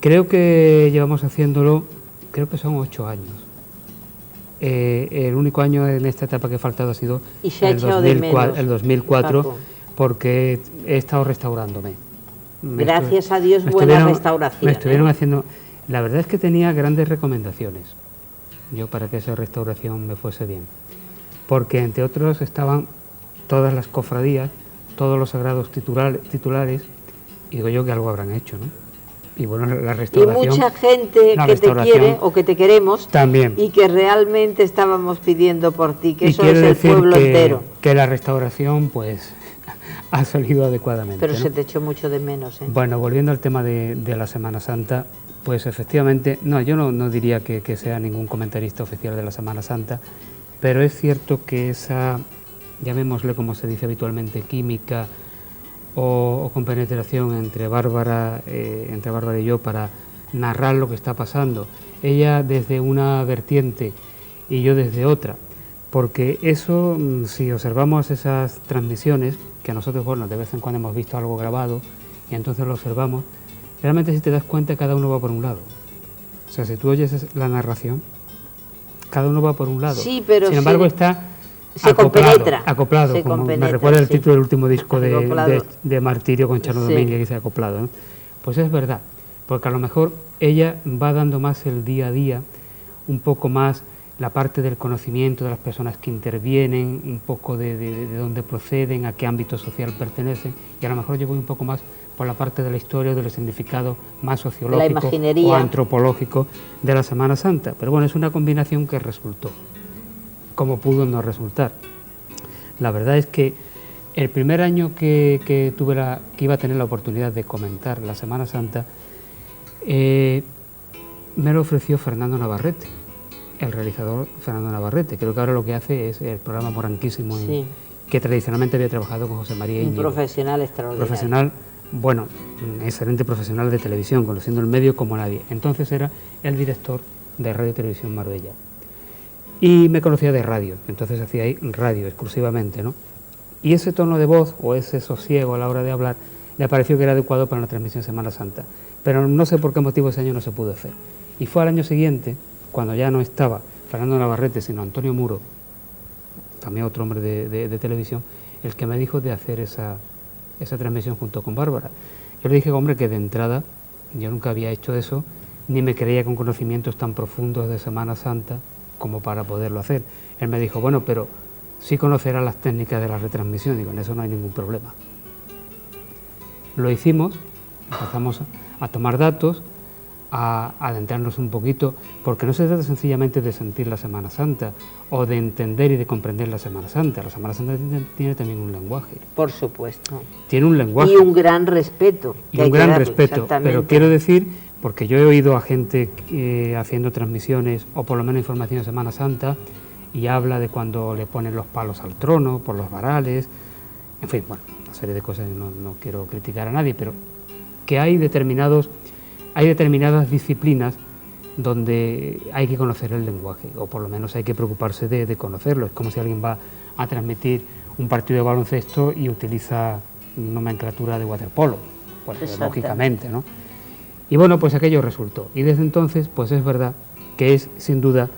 Speaker 2: Creo que llevamos haciéndolo, creo que son 8 años. El único año en esta etapa que he faltado ha sido el 2004, Paco, porque he estado restaurándome.
Speaker 1: Gracias a Dios, buena restauración.
Speaker 2: Me estuvieron haciendo... La verdad es que tenía grandes recomendaciones yo para que esa restauración me fuese bien, porque entre otros estaban todas las cofradías, todos los sagrados titulares, y digo yo que algo habrán hecho, ¿no? Y bueno, la restauración...
Speaker 1: Y mucha gente que te quiere o que te queremos
Speaker 2: también,
Speaker 1: y que realmente estábamos pidiendo por ti, que eso es el pueblo entero.
Speaker 2: Que la restauración pues ha salido adecuadamente.
Speaker 1: Pero
Speaker 2: ¿no?
Speaker 1: Se te echó mucho de menos, ¿eh?
Speaker 2: Bueno, volviendo al tema de la Semana Santa, pues efectivamente, no, yo no diría que sea ningún comentarista oficial de la Semana Santa, pero es cierto que esa, llamémosle como se dice habitualmente, química o compenetración entre Bárbara y yo para narrar lo que está pasando, ella desde una vertiente y yo desde otra, porque eso, si observamos esas transmisiones, que nosotros, bueno, de vez en cuando hemos visto algo grabado y entonces lo observamos, realmente si te das cuenta cada uno va por un lado. O sea, si tú oyes la narración, cada uno va por un lado.
Speaker 1: Sí, pero
Speaker 2: sin embargo está acoplado, como me recuerda el título del último disco de Martirio con Chano Domínguez, que dice acoplado, ¿no? Pues es verdad, porque a lo mejor ella va dando más el día a día, un poco más la parte del conocimiento de las personas que intervienen, un poco de dónde proceden, a qué ámbito social pertenecen, y a lo mejor yo voy un poco más por la parte de la historia o del significado más sociológico o antropológico de la Semana Santa. Pero bueno, es una combinación que resultó, como pudo no resultar. La verdad es que el primer año que iba a tener la oportunidad de comentar la Semana Santa, me lo ofreció Fernando Navarrete, el realizador Fernando Navarrete. Creo que ahora lo que hace es el programa Moranquísimo, que tradicionalmente había trabajado con José María Íñigo.
Speaker 1: Un profesional extraordinario.
Speaker 2: Profesional, bueno, excelente profesional de televisión, conociendo el medio como nadie. Entonces era el director de Radio y Televisión Marbella. Y me conocía de radio, entonces hacía ahí radio exclusivamente, ¿no? Y ese tono de voz o ese sosiego a la hora de hablar le pareció que era adecuado para una transmisión Semana Santa. Pero no sé por qué motivo ese año no se pudo hacer. Y fue al año siguiente, cuando ya no estaba Fernando Navarrete, sino Antonio Muro, también otro hombre de televisión, el que me dijo de hacer esa transmisión junto con Bárbara. Yo le dije, hombre, que de entrada yo nunca había hecho eso, ni me creía con conocimientos tan profundos de Semana Santa como para poderlo hacer. Él me dijo, bueno, pero sí conocerá las técnicas de la retransmisión. Digo, en eso no hay ningún problema. Lo hicimos, empezamos a tomar datos, a adentrarnos un poquito, porque no se trata sencillamente de sentir la Semana Santa o de entender y de comprender la Semana Santa. La Semana Santa tiene también un lenguaje.
Speaker 1: Por supuesto.
Speaker 2: Tiene un lenguaje.
Speaker 1: Y un gran respeto.
Speaker 2: Y un gran respeto. Pero quiero decir, porque yo he oído a gente haciendo transmisiones o por lo menos información de Semana Santa y habla de cuando le ponen los palos al trono, por los varales, en fin, bueno, una serie de cosas, no quiero criticar a nadie, pero que hay determinadas disciplinas donde hay que conocer el lenguaje, o por lo menos hay que preocuparse de conocerlo. Es como si alguien va a transmitir un partido de baloncesto y utiliza nomenclatura de waterpolo, pues, lógicamente, ¿no? Y bueno, pues aquello resultó. Y desde entonces, pues es verdad que es, sin duda,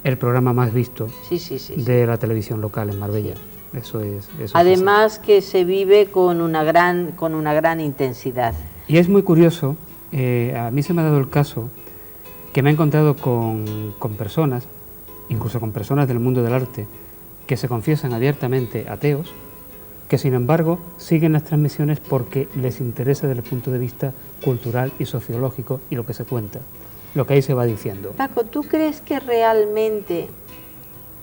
Speaker 2: el programa más visto de la televisión local en Marbella. Eso es.
Speaker 1: Además que se vive con una gran intensidad.
Speaker 2: Y es muy curioso, a mí se me ha dado el caso que me he encontrado con personas, incluso con personas del mundo del arte, que se confiesan abiertamente ateos, que sin embargo siguen las transmisiones porque les interesa desde el punto de vista cultural y sociológico y lo que se cuenta, lo que ahí se va diciendo.
Speaker 1: Paco, ¿tú crees que realmente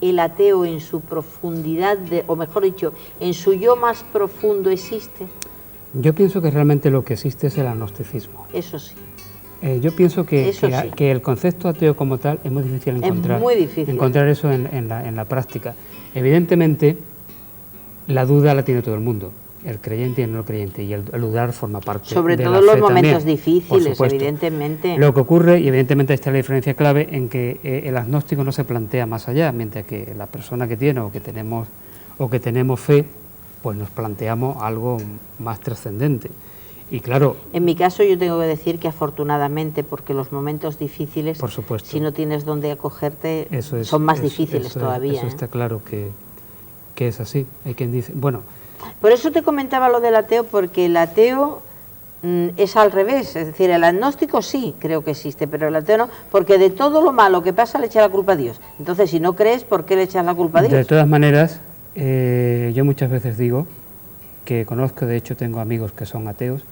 Speaker 1: el ateo en su profundidad, o mejor dicho, en su yo más profundo existe?
Speaker 2: Yo pienso que realmente lo que existe es el agnosticismo.
Speaker 1: Eso sí.
Speaker 2: Yo pienso que
Speaker 1: Sí.
Speaker 2: que el concepto ateo como tal es muy difícil encontrar.
Speaker 1: Es muy difícil.
Speaker 2: Encontrar eso en la práctica. Evidentemente, la duda la tiene todo el mundo, el creyente y el no creyente, y el dudar forma parte
Speaker 1: sobre
Speaker 2: de
Speaker 1: todo
Speaker 2: la
Speaker 1: en los
Speaker 2: fe
Speaker 1: momentos
Speaker 2: también,
Speaker 1: difíciles,
Speaker 2: por supuesto.
Speaker 1: evidentemente.
Speaker 2: Lo que ocurre, y evidentemente está la diferencia clave, en que el agnóstico no se plantea más allá, mientras que la persona que tiene o que tenemos fe, pues nos planteamos algo más trascendente. Y claro,
Speaker 1: en mi caso yo tengo que decir que afortunadamente, porque los momentos difíciles,
Speaker 2: por supuesto,
Speaker 1: si no tienes dónde acogerte,
Speaker 2: eso
Speaker 1: son más difíciles todavía.
Speaker 2: Eso está claro que es así. Hay quien dice, bueno...
Speaker 1: Por eso te comentaba lo del ateo, porque el ateo es al revés, es decir, el agnóstico sí creo que existe, pero el ateo no, porque de todo lo malo que pasa le echa la culpa a Dios. Entonces, si no crees, ¿por qué le echas la culpa a Dios?
Speaker 2: De todas maneras, yo muchas veces digo que conozco, de hecho tengo amigos que son ateos,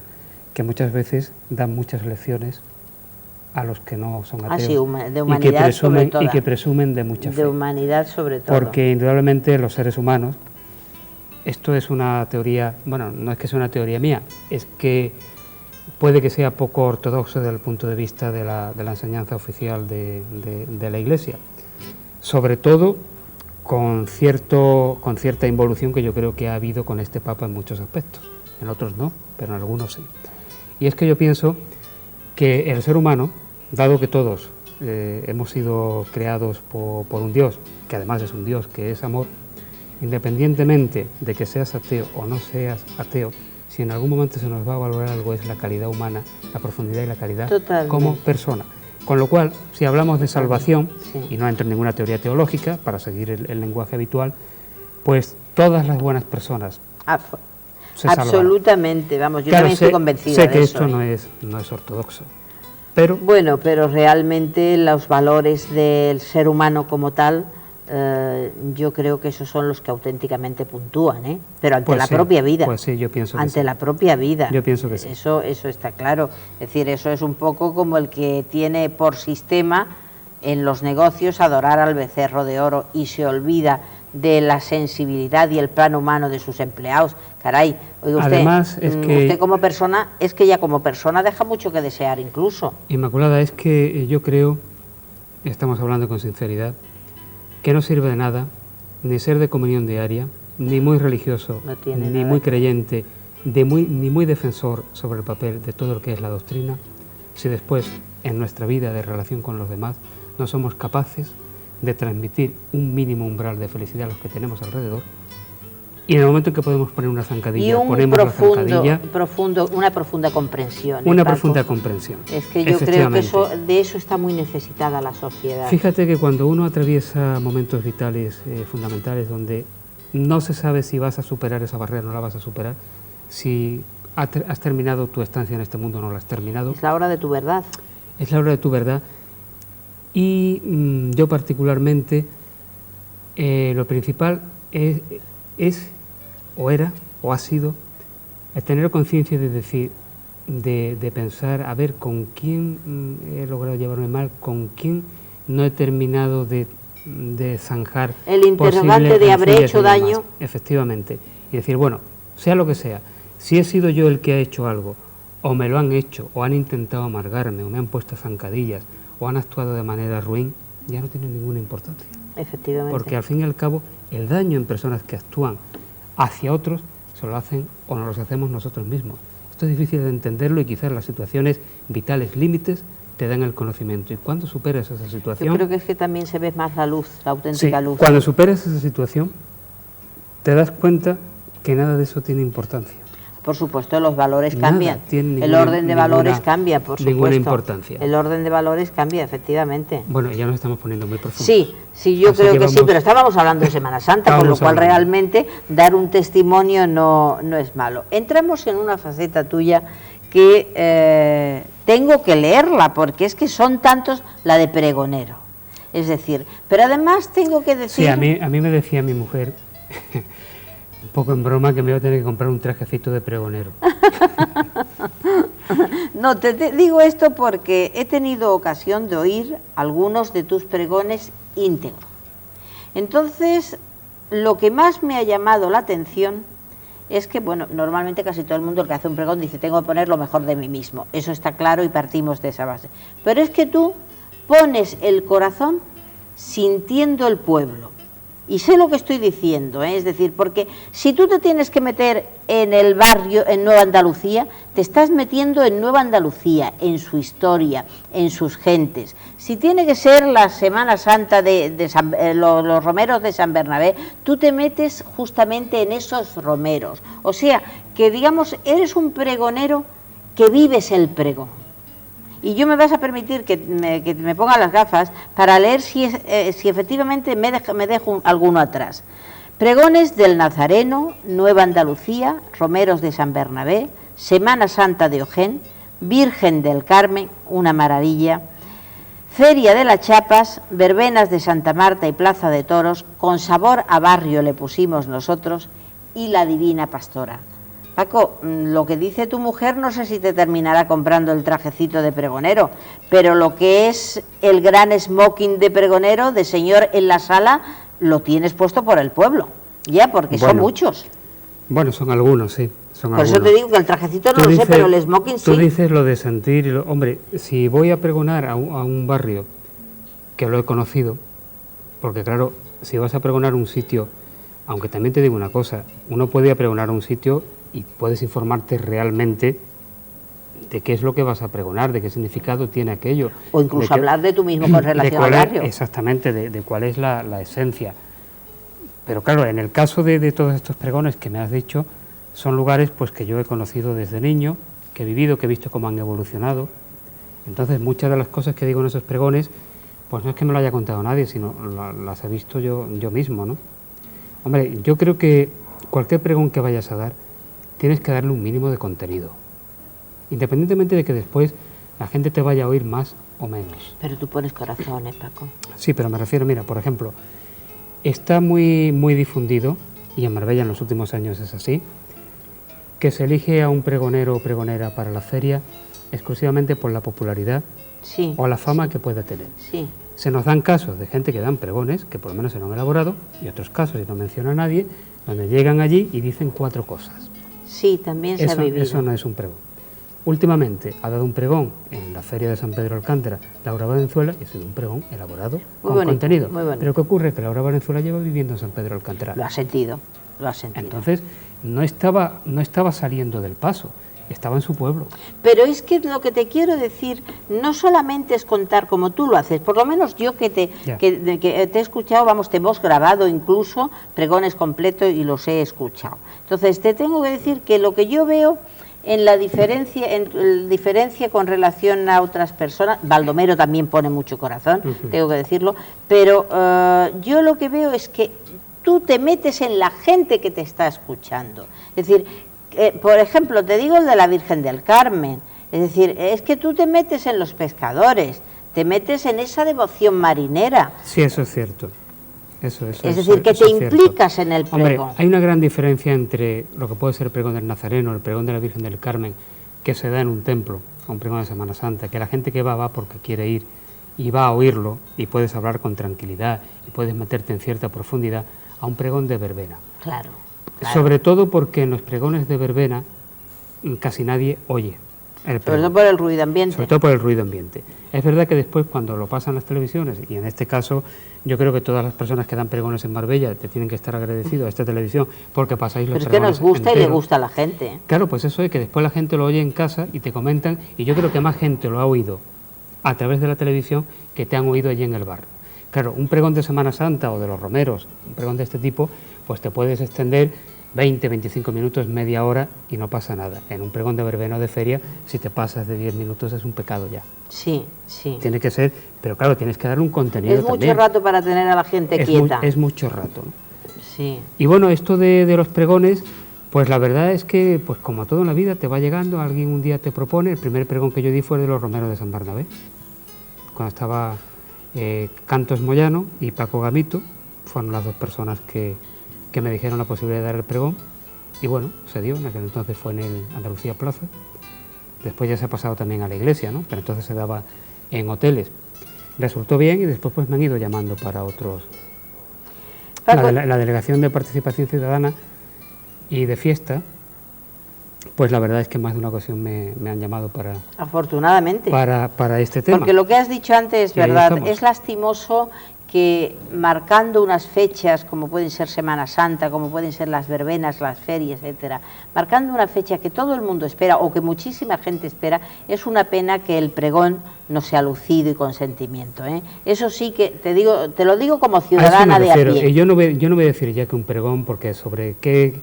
Speaker 2: que muchas veces dan muchas lecciones a los que no son ateos.
Speaker 1: Sí, de humanidad sobre todo.
Speaker 2: Y que presumen de mucha fe.
Speaker 1: De humanidad sobre todo.
Speaker 2: Porque indudablemente los seres humanos, esto es una teoría, bueno, no es que sea una teoría mía, es que puede que sea poco ortodoxo desde el punto de vista de la enseñanza oficial de la Iglesia. Sobre todo con cierta involución que yo creo que ha habido con este Papa en muchos aspectos. En otros no, pero en algunos sí. Y es que yo pienso que el ser humano, dado que todos hemos sido creados por un Dios, que además es un Dios que es amor, independientemente de que seas ateo o no seas ateo, si en algún momento se nos va a valorar algo es la calidad humana, la profundidad y la calidad como persona. Con lo cual, si hablamos de salvación, sí, y no entro en ninguna teoría teológica, para seguir el lenguaje habitual, pues todas las buenas personas se
Speaker 1: absolutamente,
Speaker 2: salvarán.
Speaker 1: Vamos, yo también estoy convencida de eso.
Speaker 2: Sé que esto no es ortodoxo, pero...
Speaker 1: Bueno, pero realmente los valores del ser humano como tal, yo creo que esos son los que auténticamente puntúan, ¿eh? Pero ante la propia vida.
Speaker 2: Pues sí, yo pienso que
Speaker 1: ante la propia vida.
Speaker 2: Yo pienso que sí.
Speaker 1: Eso está claro. Es decir, eso es un poco como el que tiene por sistema en los negocios adorar al becerro de oro y se olvida de la sensibilidad y el plan humano de sus empleados. Caray, oiga usted,
Speaker 2: además, es que
Speaker 1: usted como persona, es que ya como persona deja mucho que desear incluso.
Speaker 2: Inmaculada, es que yo creo, y estamos hablando con sinceridad, que no sirve de nada ni ser de comunión diaria, ni muy religioso, ni muy creyente, ni muy defensor sobre el papel de todo lo que es la doctrina, si después en nuestra vida de relación con los demás no somos capaces de transmitir un mínimo umbral de felicidad a los que tenemos alrededor, y en el momento en que podemos poner una zancadilla, ponemos la zancadilla,
Speaker 1: una profunda comprensión.
Speaker 2: Una profunda comprensión.
Speaker 1: Es que yo creo que de eso está muy necesitada la sociedad.
Speaker 2: Fíjate que cuando uno atraviesa momentos vitales fundamentales donde no se sabe si vas a superar esa barrera o no la vas a superar, si has terminado tu estancia en este mundo o no la has terminado.
Speaker 1: Es la hora de tu verdad.
Speaker 2: Es la hora de tu verdad. Y yo particularmente, lo principal es o era, o ha sido, el tener conciencia de decir, de pensar, a ver, con quién he logrado llevarme mal, con quién no he terminado de zanjar.
Speaker 1: El interrogante de habré hecho daño.
Speaker 2: Efectivamente. Y decir, bueno, sea lo que sea, si he sido yo el que ha hecho algo, o me lo han hecho, o han intentado amargarme, o me han puesto zancadillas, o han actuado de manera ruin, ya no tiene ninguna importancia.
Speaker 1: Efectivamente.
Speaker 2: Porque al fin y al cabo, el daño en personas que actúan hacia otros se lo hacen o nos los hacemos nosotros mismos. Esto es difícil de entenderlo y quizás las situaciones vitales límites te dan el conocimiento. Y cuando superas esa situación...
Speaker 1: Yo creo que es que también se ve más la luz, la auténtica luz.
Speaker 2: Cuando superas esa situación, te das cuenta que nada de eso tiene importancia.
Speaker 1: Por supuesto, los valores cambian.
Speaker 2: El
Speaker 1: orden de valores cambia, por supuesto.
Speaker 2: Ninguna importancia.
Speaker 1: El orden de valores cambia, efectivamente.
Speaker 2: Bueno, ya nos estamos poniendo muy profundos.
Speaker 1: Sí, yo creo que sí, pero estábamos hablando de Semana Santa, con lo cual realmente dar un testimonio no es malo. Entramos en una faceta tuya que tengo que leerla, porque es que son tantos, la de pregonero. Es decir, pero además tengo que decir...
Speaker 2: Sí, a mí me decía mi mujer... Un poco en broma que me voy a tener que comprar un trajecito de pregonero.
Speaker 1: No, te digo esto porque he tenido ocasión de oír algunos de tus pregones íntegros. Entonces, lo que más me ha llamado la atención es que, bueno, normalmente casi todo el mundo el que hace un pregón dice tengo que poner lo mejor de mí mismo. Eso está claro y partimos de esa base. Pero es que tú pones el corazón sintiendo el pueblo. Y sé lo que estoy diciendo, es decir, porque si tú te tienes que meter en el barrio, en Nueva Andalucía, te estás metiendo en Nueva Andalucía, en su historia, en sus gentes. Si tiene que ser la Semana Santa los romeros de San Bernabé, tú te metes justamente en esos romeros. O sea, que digamos, eres un pregonero que vives el pregón. Y yo me vas a permitir que me ponga las gafas para leer si efectivamente me dejo alguno atrás. Pregones del Nazareno, Nueva Andalucía, Romeros de San Bernabé, Semana Santa de Ojén, Virgen del Carmen, una maravilla, Feria de las Chapas, Verbenas de Santa Marta y Plaza de Toros, con sabor a barrio le pusimos nosotros, y la Divina Pastora. Paco, lo que dice tu mujer no sé si te terminará comprando el trajecito de pregonero, pero lo que es el gran smoking de pregonero, de señor en la sala, lo tienes puesto por el pueblo, ya, porque son muchos.
Speaker 2: Bueno, son algunos, sí.
Speaker 1: Por eso te digo que el trajecito no lo sé, pero el smoking sí.
Speaker 2: Tú dices lo de sentir, hombre, si voy a pregonar a un barrio que lo he conocido, porque claro, si vas a pregonar un sitio, aunque también te digo una cosa, uno puede pregonar a un sitio y puedes informarte realmente de qué es lo que vas a pregonar, de qué significado tiene aquello.
Speaker 1: O incluso hablar de tú mismo con relación al barrio.
Speaker 2: Exactamente, de cuál es la esencia. Pero claro, en el caso de todos estos pregones que me has dicho, son lugares pues que yo he conocido desde niño, que he vivido, que he visto cómo han evolucionado. Entonces muchas de las cosas que digo en esos pregones, pues no es que me lo haya contado nadie, sino las he visto yo mismo, ¿no? Hombre, yo creo que cualquier pregón que vayas a dar, tienes que darle un mínimo de contenido, independientemente de que después la gente te vaya a oír más o menos.
Speaker 1: Pero tú pones corazones, Paco.
Speaker 2: Sí, pero me refiero, mira, por ejemplo, está muy difundido, y en Marbella en los últimos años es así, que se elige a un pregonero o pregonera para la feria exclusivamente por la popularidad o la fama que pueda tener.
Speaker 1: Sí.
Speaker 2: Se nos dan casos de gente que dan pregones, que por lo menos se lo han elaborado, y otros casos, y no menciona a nadie, donde llegan allí y dicen 4 cosas.
Speaker 1: Sí, también se ha vivido.
Speaker 2: Eso no es un pregón. Últimamente ha dado un pregón en la Feria de San Pedro Alcántara, Laura Valenzuela, y ha sido un pregón elaborado con contenido.
Speaker 1: Muy bonito.
Speaker 2: Pero ¿qué ocurre? Que Laura Valenzuela lleva viviendo en San Pedro Alcántara.
Speaker 1: Lo ha sentido, lo ha sentido.
Speaker 2: Entonces, no estaba saliendo del paso, estaba en su pueblo.
Speaker 1: Pero es que lo que te quiero decir no solamente es contar como tú lo haces, por lo menos yo que te he escuchado, vamos, te hemos grabado incluso pregones completos y los he escuchado. Entonces te tengo que decir que lo que yo veo en la diferencia con relación a otras personas, Baldomero también pone mucho corazón, tengo que decirlo, pero yo lo que veo es que tú te metes en la gente que te está escuchando. Es decir, por ejemplo, te digo el de la Virgen del Carmen, es decir, es que tú te metes en los pescadores, te metes en esa devoción marinera.
Speaker 2: Sí, eso es cierto. Eso
Speaker 1: es decir, que te implicas en el pregón.
Speaker 2: Hombre, hay una gran diferencia entre lo que puede ser el pregón del Nazareno, el pregón de la Virgen del Carmen, que se da en un templo, un pregón de Semana Santa, que la gente que va porque quiere ir y va a oírlo y puedes hablar con tranquilidad y puedes meterte en cierta profundidad, a un pregón de verbena.
Speaker 1: Claro.
Speaker 2: Sobre todo porque en los pregones de verbena casi nadie oye el pregón.
Speaker 1: Sobre todo por el ruido ambiente.
Speaker 2: Sobre todo por el ruido ambiente. Es verdad que después cuando lo pasan las televisiones, y en este caso yo creo que todas las personas que dan pregones en Marbella te tienen que estar agradecidos a esta televisión porque pasáis los pregones.
Speaker 1: Pero es que nos gusta enteros. Y le gusta a la gente.
Speaker 2: Claro, pues eso es que después la gente lo oye en casa y te comentan, y yo creo que más gente lo ha oído a través de la televisión que te han oído allí en el barrio. Claro, un pregón de Semana Santa o de los romeros, un pregón de este tipo, pues te puedes extender 20, 25 minutos, media hora y no pasa nada. En un pregón de verbena o de feria, si te pasas de 10 minutos es un pecado ya.
Speaker 1: Sí, sí.
Speaker 2: Tiene que ser, pero claro, tienes que darle un contenido también.
Speaker 1: Es mucho rato para tener a la gente quieta.
Speaker 2: Es mucho rato, ¿no?
Speaker 1: Sí.
Speaker 2: Y bueno, esto de los pregones, pues la verdad es que, pues como todo en la vida, te va llegando, alguien un día te propone. El primer pregón que yo di fue de los romeros de San Bernabé, cuando estaba Cantos Moyano y Paco Gamito, fueron las 2 personas que que me dijeron la posibilidad de dar el pregón, y bueno, se dio, en aquel entonces fue en el Andalucía Plaza, después ya se ha pasado también a la iglesia, ¿no? Pero entonces se daba en hoteles. Resultó bien y después pues me han ido llamando para otros. La Delegación de Participación Ciudadana y de Fiesta, pues la verdad es que más de una ocasión me han llamado para...
Speaker 1: Afortunadamente.
Speaker 2: Para este tema.
Speaker 1: Porque lo que has dicho antes es verdad, es lastimoso que marcando unas fechas, como pueden ser Semana Santa, como pueden ser las verbenas, las ferias, etcétera, marcando una fecha que todo el mundo espera o que muchísima gente espera, es una pena que el pregón no sea lucido y con sentimiento, ¿eh? Eso sí que te lo digo como ciudadana de a pie.
Speaker 2: Yo no voy a decir ya que un pregón, porque sobre qué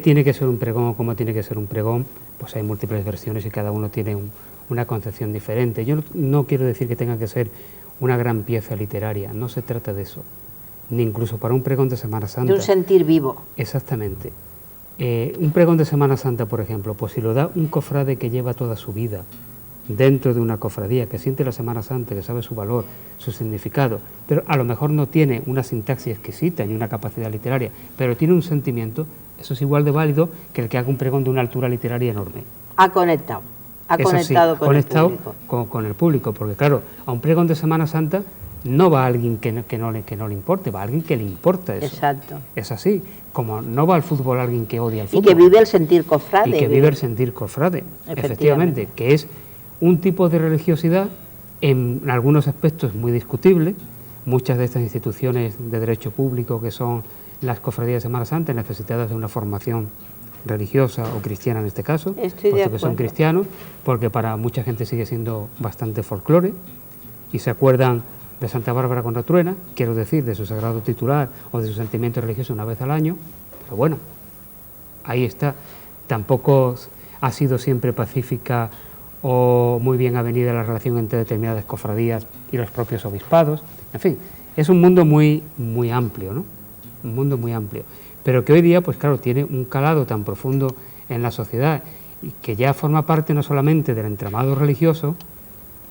Speaker 2: tiene que ser un pregón o cómo tiene que ser un pregón, pues hay múltiples versiones y cada uno tiene una concepción diferente. Yo no quiero decir que tenga que ser una gran pieza literaria, no se trata de eso, ni incluso para un pregón de Semana Santa.
Speaker 1: De un sentir vivo.
Speaker 2: Exactamente. Un pregón de Semana Santa, por ejemplo, pues si lo da un cofrade que lleva toda su vida dentro de una cofradía, que siente la Semana Santa, que sabe su valor, su significado, pero a lo mejor no tiene una sintaxis exquisita ni una capacidad literaria, pero tiene un sentimiento, eso es igual de válido que el que haga un pregón de una altura literaria enorme.
Speaker 1: Ha conectado. Ha conectado con el público.
Speaker 2: Con el público, porque claro, a un pregón de Semana Santa no va alguien que no le importe, va alguien que le importa eso.
Speaker 1: Exacto.
Speaker 2: Es así, como no va al fútbol alguien que odia el fútbol.
Speaker 1: Y que vive el sentir cofrade.
Speaker 2: Y que vive el sentir cofrade, efectivamente, que es un tipo de religiosidad en algunos aspectos muy discutible. Muchas de estas instituciones de derecho público que son las cofradías de Semana Santa necesitadas de una formación religiosa o cristiana en este caso, puesto que son cristianos, porque para mucha gente sigue siendo bastante folclore, y se acuerdan de Santa Bárbara con la truena, quiero decir, de su sagrado titular o de su sentimiento religioso una vez al año, pero bueno, ahí está. Tampoco ha sido siempre pacífica o muy bien avenida la relación entre determinadas cofradías y los propios obispados, en fin, es un mundo muy amplio, ¿no? Un mundo muy amplio, pero que hoy día, pues claro, tiene un calado tan profundo en la sociedad y que ya forma parte no solamente del entramado religioso,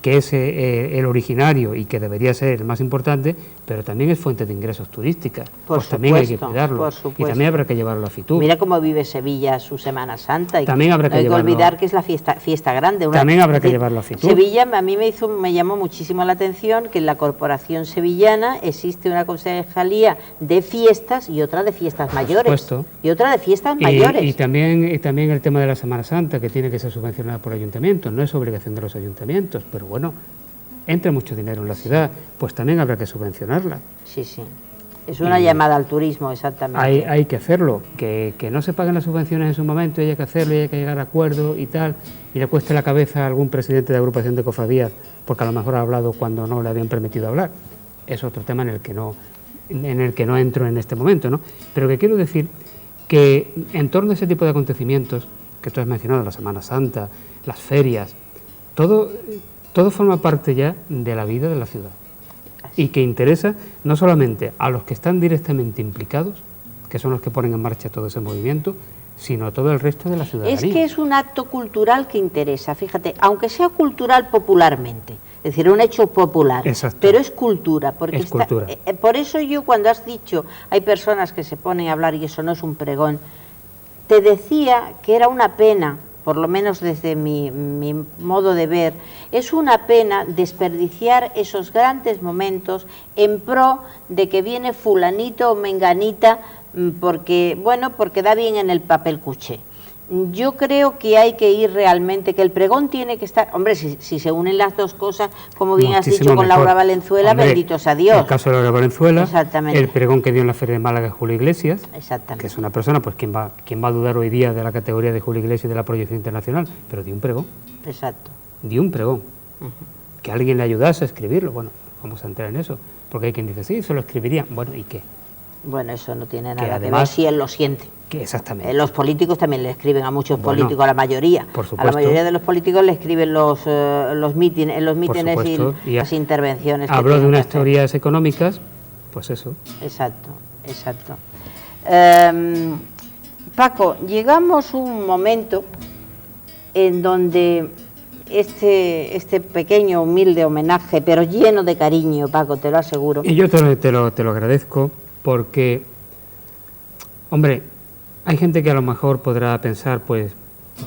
Speaker 2: que es el originario y que debería ser el más importante, pero también es fuente de ingresos turísticas. Pues también hay que cuidarlo. Y también habrá que llevarlo a Fitur.
Speaker 1: Mira cómo vive Sevilla su Semana Santa. Y
Speaker 2: también habrá que
Speaker 1: no hay que olvidar que es la fiesta grande.
Speaker 2: También habrá que llevarlo a Fitur.
Speaker 1: Sevilla, a mí me llamó muchísimo la atención que en la Corporación Sevillana existe una concejalía de fiestas y otra de fiestas mayores.
Speaker 2: Por supuesto.
Speaker 1: Y otra de fiestas mayores.
Speaker 2: Y también el tema de la Semana Santa, que tiene que ser subvencionada por ayuntamientos. No es obligación de los ayuntamientos, pero bueno, entra mucho dinero en la ciudad, pues también habrá que subvencionarla.
Speaker 1: Sí, sí. Es una llamada al turismo, exactamente.
Speaker 2: Hay que hacerlo, que no se paguen las subvenciones en su momento, y hay que hacerlo, y hay que llegar a acuerdo y tal, y le cueste la cabeza a algún presidente de agrupación de cofradías, porque a lo mejor ha hablado cuando no le habían permitido hablar. Es otro tema en el que no entro en este momento, ¿no? Pero que quiero decir que en torno a ese tipo de acontecimientos que tú has mencionado, la Semana Santa, las ferias, todo forma parte ya de la vida de la ciudad y que interesa no solamente a los que están directamente implicados, que son los que ponen en marcha todo ese movimiento, sino a todo el resto de la ciudadanía.
Speaker 1: Es que es un acto cultural que interesa, fíjate, aunque sea cultural popularmente, es decir, un hecho popular.
Speaker 2: Exacto.
Speaker 1: Pero es cultura, porque
Speaker 2: es cultura.
Speaker 1: Por eso yo cuando has dicho, hay personas que se ponen a hablar y eso no es un pregón, te decía que era una pena, por lo menos desde mi modo de ver, es una pena desperdiciar esos grandes momentos en pro de que viene fulanito o menganita porque da bien en el papel cuché. Yo creo que hay que ir realmente, que el pregón tiene que estar, hombre, si se unen las dos cosas, como bien has dicho con Laura Valenzuela, hombre, bendito sea Dios.
Speaker 2: El caso de Laura Valenzuela,
Speaker 1: exactamente,
Speaker 2: el pregón que dio en la Feria de Málaga Julio Iglesias,
Speaker 1: exactamente,
Speaker 2: que es una persona, pues ¿quién va a dudar hoy día de la categoría de Julio Iglesias y de la proyección internacional? Pero dio un pregón.
Speaker 1: Exacto.
Speaker 2: Dio un pregón. Que alguien le ayudase a escribirlo, bueno, vamos a entrar en eso, porque hay quien dice, sí, se lo escribiría, bueno, ¿y qué?
Speaker 1: Bueno, eso no tiene nada que ver si él lo siente.
Speaker 2: Que exactamente.
Speaker 1: Los políticos también le escriben a muchos políticos, a la mayoría.
Speaker 2: Por supuesto.
Speaker 1: A la mayoría de los políticos le escriben los mítines y las intervenciones.
Speaker 2: Habló de unas teorías económicas, pues eso.
Speaker 1: Exacto. Paco, llegamos a un momento en donde este pequeño, humilde homenaje, pero lleno de cariño, Paco, te lo aseguro.
Speaker 2: Y yo te lo agradezco, porque Hombre, hay gente que a lo mejor podrá pensar, pues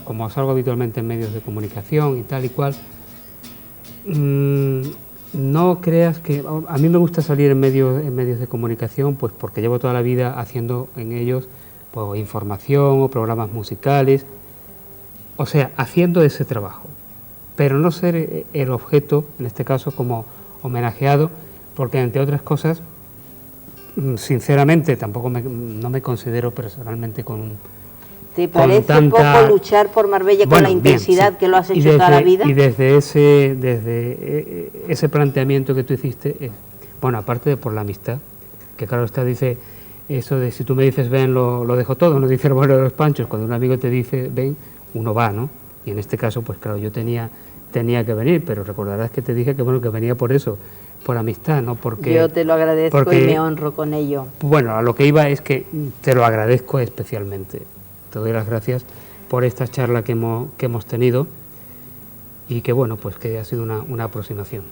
Speaker 2: como salgo habitualmente en medios de comunicación y tal y cual, no creas que... A mí me gusta salir en medios de comunicación, pues porque llevo toda la vida haciendo en ellos pues, información o programas musicales, o sea, haciendo ese trabajo, pero no ser el objeto, en este caso como homenajeado, porque entre otras cosas, sinceramente, tampoco no me considero personalmente
Speaker 1: ¿Te parece
Speaker 2: tanta...
Speaker 1: poco luchar por Marbella con la intensidad bien, sí, que lo has hecho toda la vida?
Speaker 2: Y desde ese planteamiento que tú hiciste, bueno, aparte de por la amistad, que claro está, dice eso de si tú me dices ven, lo dejo todo, no dice el bueno de los Panchos, cuando un amigo te dice ven, uno va, ¿no? Y en este caso, pues claro, yo tenía que venir, pero recordarás que te dije que bueno, que venía por eso, por amistad, no porque...
Speaker 1: Yo te lo agradezco y me honro con ello.
Speaker 2: Bueno, a lo que iba es que te lo agradezco especialmente. Te doy las gracias por esta charla que hemos tenido y que bueno, pues que ha sido una aproximación.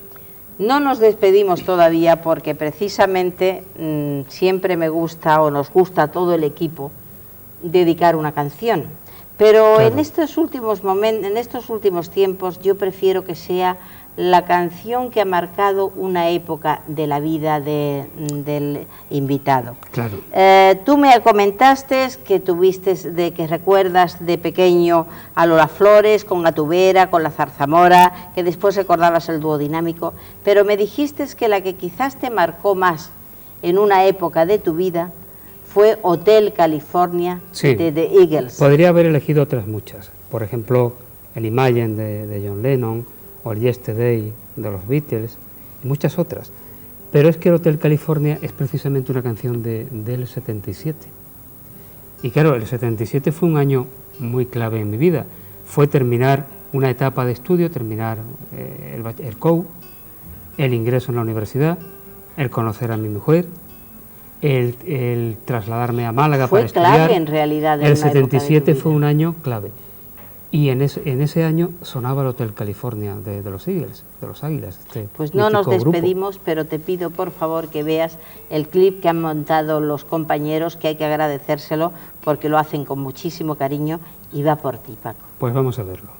Speaker 1: No nos despedimos todavía porque precisamente siempre me gusta o nos gusta a todo el equipo dedicar una canción. Pero claro, en estos últimos tiempos yo prefiero que sea la canción que ha marcado una época de la vida del invitado.
Speaker 2: Claro.
Speaker 1: Tú me comentaste que recuerdas de pequeño a Lola Flores, con Gatubera, con la Zarzamora, que después recordabas el dúo dinámico, pero me dijiste que la que quizás te marcó más en una época de tu vida fue Hotel California, sí, de The Eagles.
Speaker 2: Podría haber elegido otras muchas, por ejemplo, el Imagine de John Lennon, o el Yesterday de los Beatles, y muchas otras. Pero es que el Hotel California es precisamente una canción del 77. Y claro, el 77 fue un año muy clave en mi vida. Fue terminar una etapa de estudio, terminar el COU, el ingreso en la universidad, el conocer a mi mujer, el trasladarme a Málaga para estudiar.
Speaker 1: Fue clave en realidad.
Speaker 2: El 77 fue un año clave. Y en ese año sonaba el Hotel California de los Eagles, de los Águilas.
Speaker 1: Pues no nos despedimos, grupo. Pero te pido por favor que veas el clip que han montado los compañeros, que hay que agradecérselo porque lo hacen con muchísimo cariño y va por ti, Paco.
Speaker 2: Pues vamos a verlo.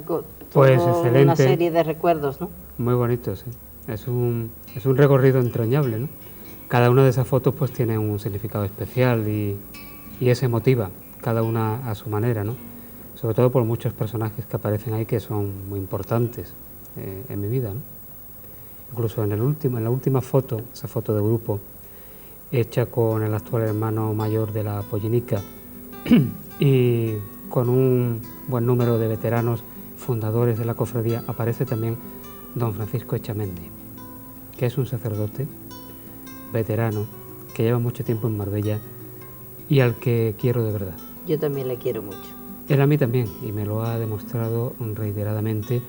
Speaker 1: Paco,
Speaker 2: Pues
Speaker 1: todo
Speaker 2: excelente.
Speaker 1: una serie de recuerdos, ¿no?
Speaker 2: Muy bonito, sí. Es un recorrido entrañable, ¿no? Cada una de esas fotos pues tiene un significado especial y es emotiva, cada una a su manera, ¿no? Sobre todo por muchos personajes que aparecen ahí que son muy importantes en mi vida, ¿no? Incluso en la última foto, esa foto de grupo, hecha con el actual hermano mayor de la Pollinica y con un buen número de veteranos fundadores de la cofradía, aparece también don Francisco Echamendi, que es un sacerdote veterano que lleva mucho tiempo en Marbella y al que quiero de verdad.
Speaker 1: Yo también le quiero mucho.
Speaker 2: Él a mí también, y me lo ha demostrado reiteradamente,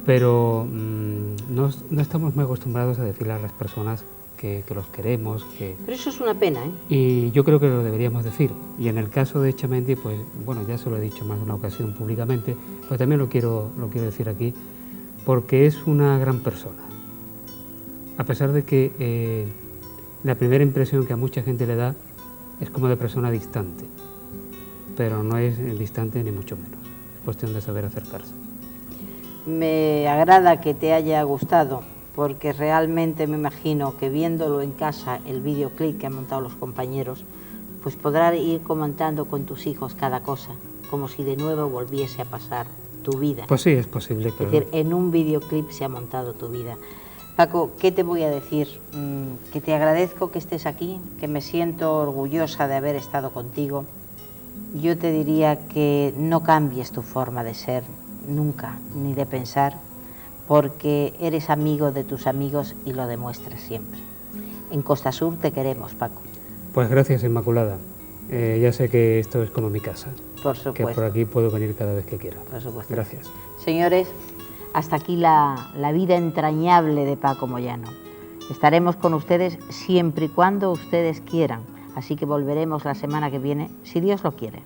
Speaker 2: pero no estamos muy acostumbrados a decirle a las personas que los queremos,
Speaker 1: Pero eso es una pena, ¿eh?
Speaker 2: y yo creo que lo deberíamos decir. Y en el caso de Echamendi, pues bueno, ya se lo he dicho más de una ocasión públicamente, pues también lo quiero decir aquí, porque es una gran persona. A pesar de que la primera impresión que a mucha gente le da es como de persona distante, pero no es distante ni mucho menos, es cuestión de saber acercarse.
Speaker 1: Me agrada que te haya gustado, porque realmente me imagino que viéndolo en casa, el videoclip que han montado los compañeros, pues podrás ir comentando con tus hijos cada cosa, como si de nuevo volviese a pasar tu vida.
Speaker 2: Pues sí, es posible.
Speaker 1: Es decir, en un videoclip se ha montado tu vida. Paco, ¿qué te voy a decir? Que te agradezco que estés aquí, que me siento orgullosa de haber estado contigo. Yo te diría que no cambies tu forma de ser nunca, ni de pensar, porque eres amigo de tus amigos y lo demuestras siempre. En Costa Sur te queremos, Paco.
Speaker 2: Pues gracias, Inmaculada. Ya sé que esto es como mi casa.
Speaker 1: Por supuesto.
Speaker 2: Que por aquí puedo venir cada vez que quiera.
Speaker 1: Por supuesto.
Speaker 2: Gracias.
Speaker 1: Señores, hasta aquí la vida entrañable de Paco Moyano. Estaremos con ustedes siempre y cuando ustedes quieran. Así que volveremos la semana que viene, si Dios lo quiere.